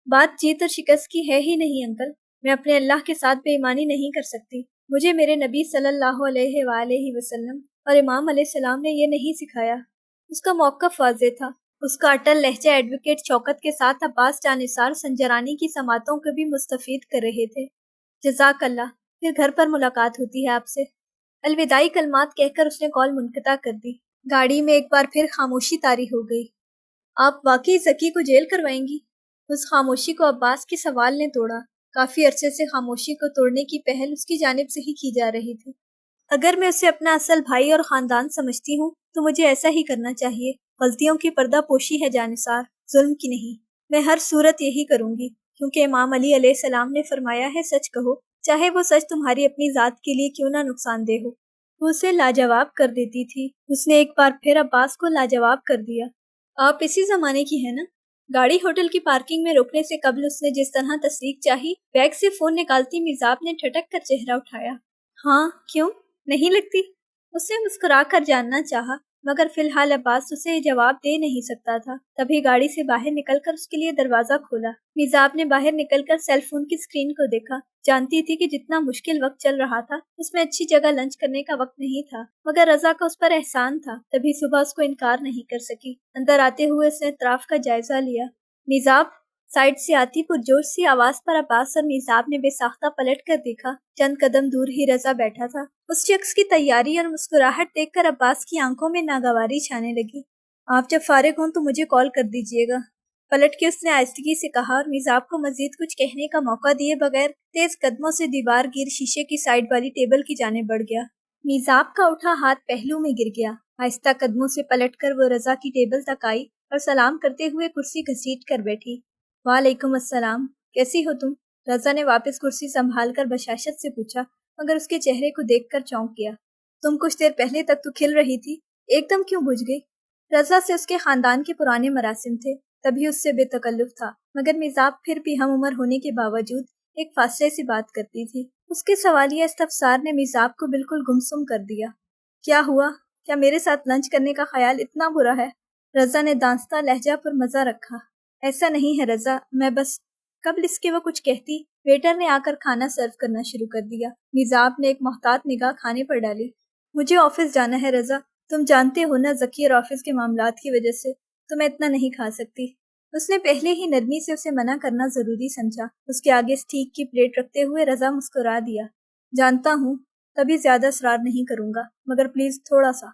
بات جیت اور شکست کی ہے ہی نہیں انکل۔ میں اپنے اللہ کے ساتھ بے ایمانی نہیں کر سکتی۔ مجھے میرے نبی صلی اللہ علیہ وآلہ وسلم اور امام علیہ السلام نے یہ نہیں سکھایا۔ اس کا موقف واضح تھا۔ اس کا اٹل لہجہ ایڈوکیٹ شوکت کے ساتھ عباس جانثار سنجرانی کی سماعتوں کو بھی مستفید کر رہے تھے۔ جزاک اللہ، پھر گھر پر ملاقات ہوتی ہے آپ سے۔ الوداعی کلمات کہہ کر اس نے کال منقطع کر دی۔ گاڑی میں ایک بار پھر خاموشی طاری ہو گئی۔ آپ واقعی ذکی کو جیل کروائیں گی؟ اس خاموشی کو عباس کے سوال نے توڑا۔ کافی عرصے سے خاموشی کو توڑنے کی پہل اس کی جانب سے ہی کی جا رہی تھی۔ اگر میں اسے اپنا اصل بھائی اور خاندان سمجھتی ہوں تو مجھے ایسا ہی کرنا چاہیے۔ غلطیوں کی پردہ پوشی ہے جانثار، ظلم کی نہیں۔ میں ہر صورت یہی کروں گی، کیونکہ امام علی علیہ السلام نے فرمایا ہے، سچ کہو، چاہے وہ سچ تمہاری اپنی ذات کے لیے کیوں نہ نقصان دہ ہو۔ وہ اسے لاجواب کر دیتی تھی۔ اس نے ایک بار پھر عباس کو لاجواب کر دیا۔ آپ اسی زمانے کی ہیں نا؟ گاڑی ہوٹل کی پارکنگ میں روکنے سے قبل اس نے جس طرح تصدیق چاہی، بیگ سے فون نکالتی مزاب نے ٹھٹک کر چہرہ اٹھایا۔ ہاں، کیوں نہیں لگتی؟ اس نے مسکرا کر جاننا چاہا، مگر فی الحال عباس اسے جواب دے نہیں سکتا تھا۔ تبھی گاڑی سے باہر نکل کر اس کے لیے دروازہ کھولا۔ میزاب نے باہر نکل کر سیل فون کی اسکرین کو دیکھا۔ جانتی تھی کہ جتنا مشکل وقت چل رہا تھا اس میں اچھی جگہ لنچ کرنے کا وقت نہیں تھا، مگر رضا کا اس پر احسان تھا، تبھی صبح اس کو انکار نہیں کر سکی۔ اندر آتے ہوئے اس نے اطراف کا جائزہ لیا۔ میزاب! سائڈ سے آتی پرجوش سی آواز پر عباس اور میزاب نے بے ساختہ پلٹ کر دیکھا۔ چند قدم دور ہی رضا بیٹھا تھا۔ اس شخص کی تیاری اور مسکراہٹ دیکھ کر عباس کی آنکھوں میں ناگواری چھانے لگی۔ آپ جب فارغ ہوں تو مجھے کال کر دیجیے گا، پلٹ کے اس نے آہستگی سے کہا، اور میزاب کو مزید کچھ کہنے کا موقع دیے بغیر تیز قدموں سے دیوار گیر شیشے کی سائڈ والی ٹیبل کی جانب بڑھ گیا۔ میزاب کا اٹھا ہاتھ پہلو میں گر گیا۔ آہستہ قدموں سے پلٹ کر وہ رضا کی ٹیبل تک آئی اور سلام کرتے ہوئے کرسی گھسیٹ کر بیٹھی۔ وعلیکم السلام، کیسی ہو تم؟ رضا نے واپس کرسی سنبھال کر بشاشت سے پوچھا، مگر اس کے چہرے کو دیکھ کر چونک گیا۔ تم کچھ دیر پہلے تک تو کھل رہی تھی، ایک دم کیوں بجھ گئی؟ رضا سے اس کے خاندان کے پرانے مراسم تھے، تبھی اس سے بے تکلف تھا، مگر میزاب پھر بھی ہم عمر ہونے کے باوجود ایک فاصلے سے بات کرتی تھی۔ اس کے سوالیہ استفسار نے میزاب کو بالکل گمسم کر دیا۔ کیا ہوا؟ کیا میرے ساتھ لنچ کرنے کا خیال اتنا برا ہے؟ رضا نے دانستہ لہجہ پر مزہ رکھا۔ ایسا نہیں ہے رضا، میں بس… قبل اس کے وہ کچھ کہتی، ویٹر نے آ کر کھانا سرو کرنا شروع کر دیا۔ میزاب نے ایک محتاط نگاہ کھانے پر ڈالی۔ مجھے آفس جانا ہے رضا، تم جانتے ہو نا ذکی اور آفس کے معاملات کی وجہ سے تو میں اتنا نہیں کھا سکتی۔ اس نے پہلے ہی نرمی سے اسے منع کرنا ضروری سمجھا۔ اس کے آگے اسٹیک کی پلیٹ رکھتے ہوئے رضا مسکرا دیا۔ جانتا ہوں، تبھی زیادہ اصرار نہیں کروں گا، مگر پلیز تھوڑا سا۔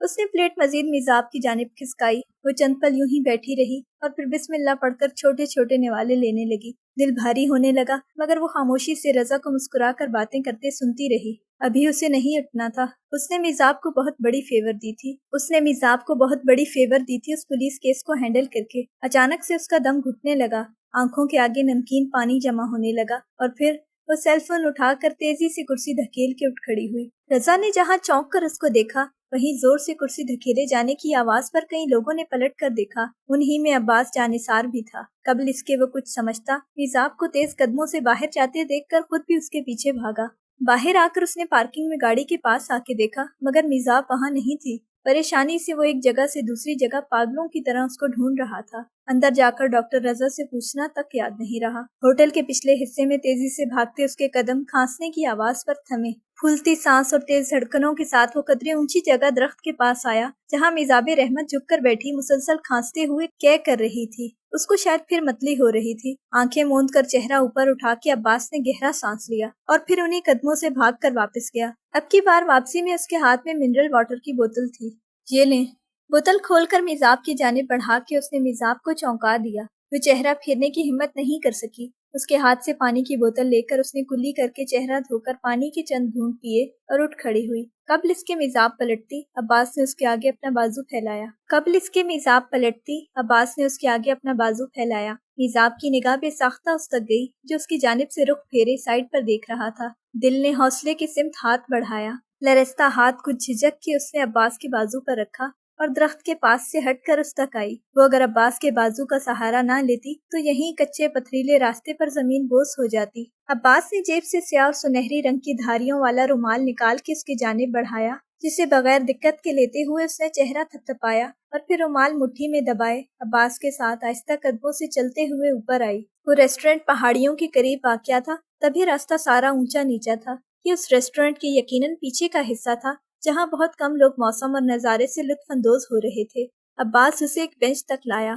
اس نے پلیٹ مزید میزاب کی جانب کھسکائی۔ وہ چند پل یوں ہی بیٹھی رہی اور پھر بسم اللہ پڑھ کر چھوٹے چھوٹے نوالے لینے لگی۔ دل بھاری ہونے لگا، مگر وہ خاموشی سے رضا کو مسکرا کر باتیں کرتے سنتی رہی۔ ابھی اسے نہیں اٹھنا تھا۔ اس نے میزاب کو بہت بڑی فیور دی تھی اس پولیس کیس کو ہینڈل کر کے۔ اچانک سے اس کا دم گھٹنے لگا، آنکھوں کے آگے نمکین پانی جمع ہونے لگا، اور پھر وہ سیل فون اٹھا کر تیزی سے کرسی دھکیل کے اٹھ کھڑی ہوئی۔ رضا نے جہاں چونک کر اس کو دیکھا، وہیں زور سے کرسی دھکیلے جانے کی آواز پر کئی لوگوں نے پلٹ کر دیکھا۔ انہی میں عباس جانثار بھی تھا۔ قبل اس کے وہ کچھ سمجھتا، میزاب کو تیز قدموں سے باہر جاتے دیکھ کر خود بھی اس کے پیچھے بھاگا۔ باہر آ کر اس نے پارکنگ میں گاڑی کے پاس آ کے دیکھا، مگر میزاب وہاں نہیں تھی۔ پریشانی سے وہ ایک جگہ سے دوسری جگہ پاگلوں کی طرح اس کو ڈھونڈ رہا تھا۔ اندر جا کر ڈاکٹر رضا سے پوچھنا تک یاد نہیں رہا۔ ہوٹل کے پچھلے حصے میں تیزی سے بھاگتے اس کے قدم کھانسنے کی آواز پر تھمے۔ پھولتی سانس اور تیز دھڑکنوں کے ساتھ وہ قدرے اونچی جگہ درخت کے پاس آیا، جہاں میزاب رحمت جھک کر بیٹھی مسلسل کھانستے ہوئے کیا کر رہی تھی۔ اس کو شاید پھر متلی ہو رہی تھی۔ آنکھیں موند کر چہرہ اوپر اٹھا کے عباس نے گہرا سانس لیا اور پھر انہیں قدموں سے بھاگ کر واپس گیا۔ اب کی بار واپسی میں اس کے ہاتھ میں منرل واٹر کی بوتل تھی۔ یہ لیں۔ بوتل کھول کر میزاب کی جانب بڑھا کے اس نے میزاب کو چونکا دیا۔ وہ چہرہ پھیرنے کی ہمت نہیں کر سکی۔ اس کے ہاتھ سے پانی کی بوتل لے کر اس نے کلی کر کے چہرہ دھو کر پانی کے چند گھونٹ پیے اور اٹھ کھڑی ہوئی۔ قبل اس کے میزاب پلٹتی، عباس نے اس کے آگے اپنا بازو پھیلایا۔ میزاب کی نگاہ بے ساختہ اس تک گئی، جو اس کی جانب سے رخ پھیرے سائڈ پر دیکھ رہا تھا۔ دل نے حوصلے کی سمت ہاتھ بڑھایا۔ لرزتا ہاتھ کچھ جھجک کے اس نے عباس کے بازو پر رکھا اور درخت کے پاس سے ہٹ کر اس تک آئی۔ وہ اگر عباس کے بازو کا سہارا نہ لیتی تو یہیں کچے پتھریلے راستے پر زمین بوس ہو جاتی۔ عباس نے جیب سے سیاہ اور سنہری رنگ کی دھاریوں والا رومال نکال کے اس کی جانب بڑھایا، جسے بغیر دقت کے لیتے ہوئے اس نے چہرہ تھپتھپایا اور پھر رومال مٹھی میں دبائے عباس کے ساتھ آہستہ قدموں سے چلتے ہوئے اوپر آئی۔ وہ ریسٹورینٹ پہاڑیوں کے قریب واقع تھا، تبھی راستہ سارا اونچا نیچا تھا۔ یہ اس ریسٹورینٹ کے یقیناً پیچھے کا حصہ تھا، جہاں بہت کم لوگ موسم اور نظارے سے لطف اندوز ہو رہے تھے۔ عباس اسے ایک بینچ تک لایا۔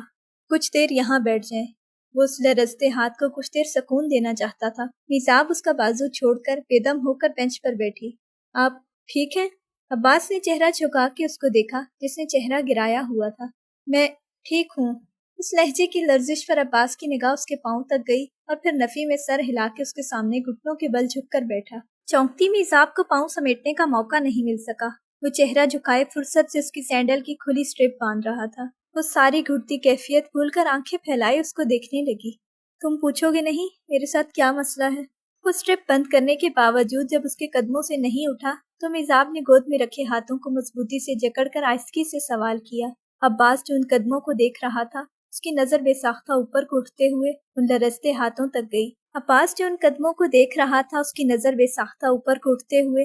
کچھ دیر یہاں بیٹھ جائیں۔ وہ اس لرزتے ہاتھ کو کچھ دیر سکون دینا چاہتا تھا۔ میزاب اس کا بازو چھوڑ کر بے دم ہو کر بینچ پر بیٹھی۔ آپ ٹھیک ہیں؟ عباس نے چہرہ جھکا کے اس کو دیکھا، جس نے چہرہ گرایا ہوا تھا۔ میں ٹھیک ہوں۔ اس لہجے کی لرزش پر عباس کی نگاہ اس کے پاؤں تک گئی اور پھر نفی میں سر ہلا کے اس کے سامنے گھٹنوں کے بل جھک کر بیٹھا۔ چونکتی میزاب کو پاؤں سمیٹنے کا موقع نہیں مل سکا۔ وہ چہرہ جھکائے فرصت سے اس کی سینڈل کی کھلی سٹرپ باندھ رہا تھا۔ وہ ساری گھٹتی کیفیت بھول کر آنکھیں پھیلائے اس کو دیکھنے لگی۔ تم پوچھو گے نہیں میرے ساتھ کیا مسئلہ ہے؟ وہ سٹرپ بند کرنے کے باوجود جب اس کے قدموں سے نہیں اٹھا تو میزاب نے گود میں رکھے ہاتھوں کو مضبوطی سے جکڑ کر آہستگی سے سوال کیا۔ عباس جو ان قدموں کو دیکھ رہا تھا، اس کی نظر بے ساختہ اوپر کو اٹھتے ہوئے ان لرزتے ہاتھوں تک گئی۔ عباس جو ان قدموں کو دیکھ رہا تھا، اس کی نظر بے ساختہ اوپر کو اٹھتے ہوئے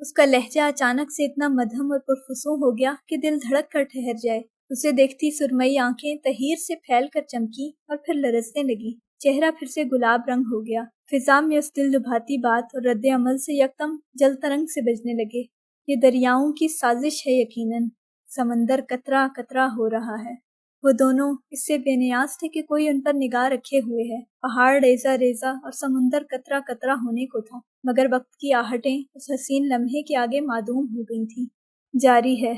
اس کا لہجہ اچانک سے اتنا مدھم اور پرفسوں ہو گیا کہ دل دھڑک کر ٹھہر جائے۔ اسے دیکھتی سرمئی آنکھیں تحیر سے پھیل کر چمکی اور پھر لرزنے لگی۔ چہرہ پھر سے گلاب رنگ ہو گیا۔ فضا میں اس دل دباتی بات اور رد عمل سے یکدم جل ترنگ سے بجنے لگے۔ یہ دریاؤں کی سازش ہے یقیناً، سمندر قطرہ قطرہ ہو رہا ہے۔ وہ دونوں اس سے بے نیاز تھے کہ کوئی ان پر نگاہ رکھے ہوئے ہے۔ پہاڑ ریزہ ریزہ اور سمندر قطرہ قطرہ ہونے کو تھا، مگر وقت کی آہٹیں اس حسین لمحے کے آگے معدوم ہو گئی تھیں۔ جاری ہے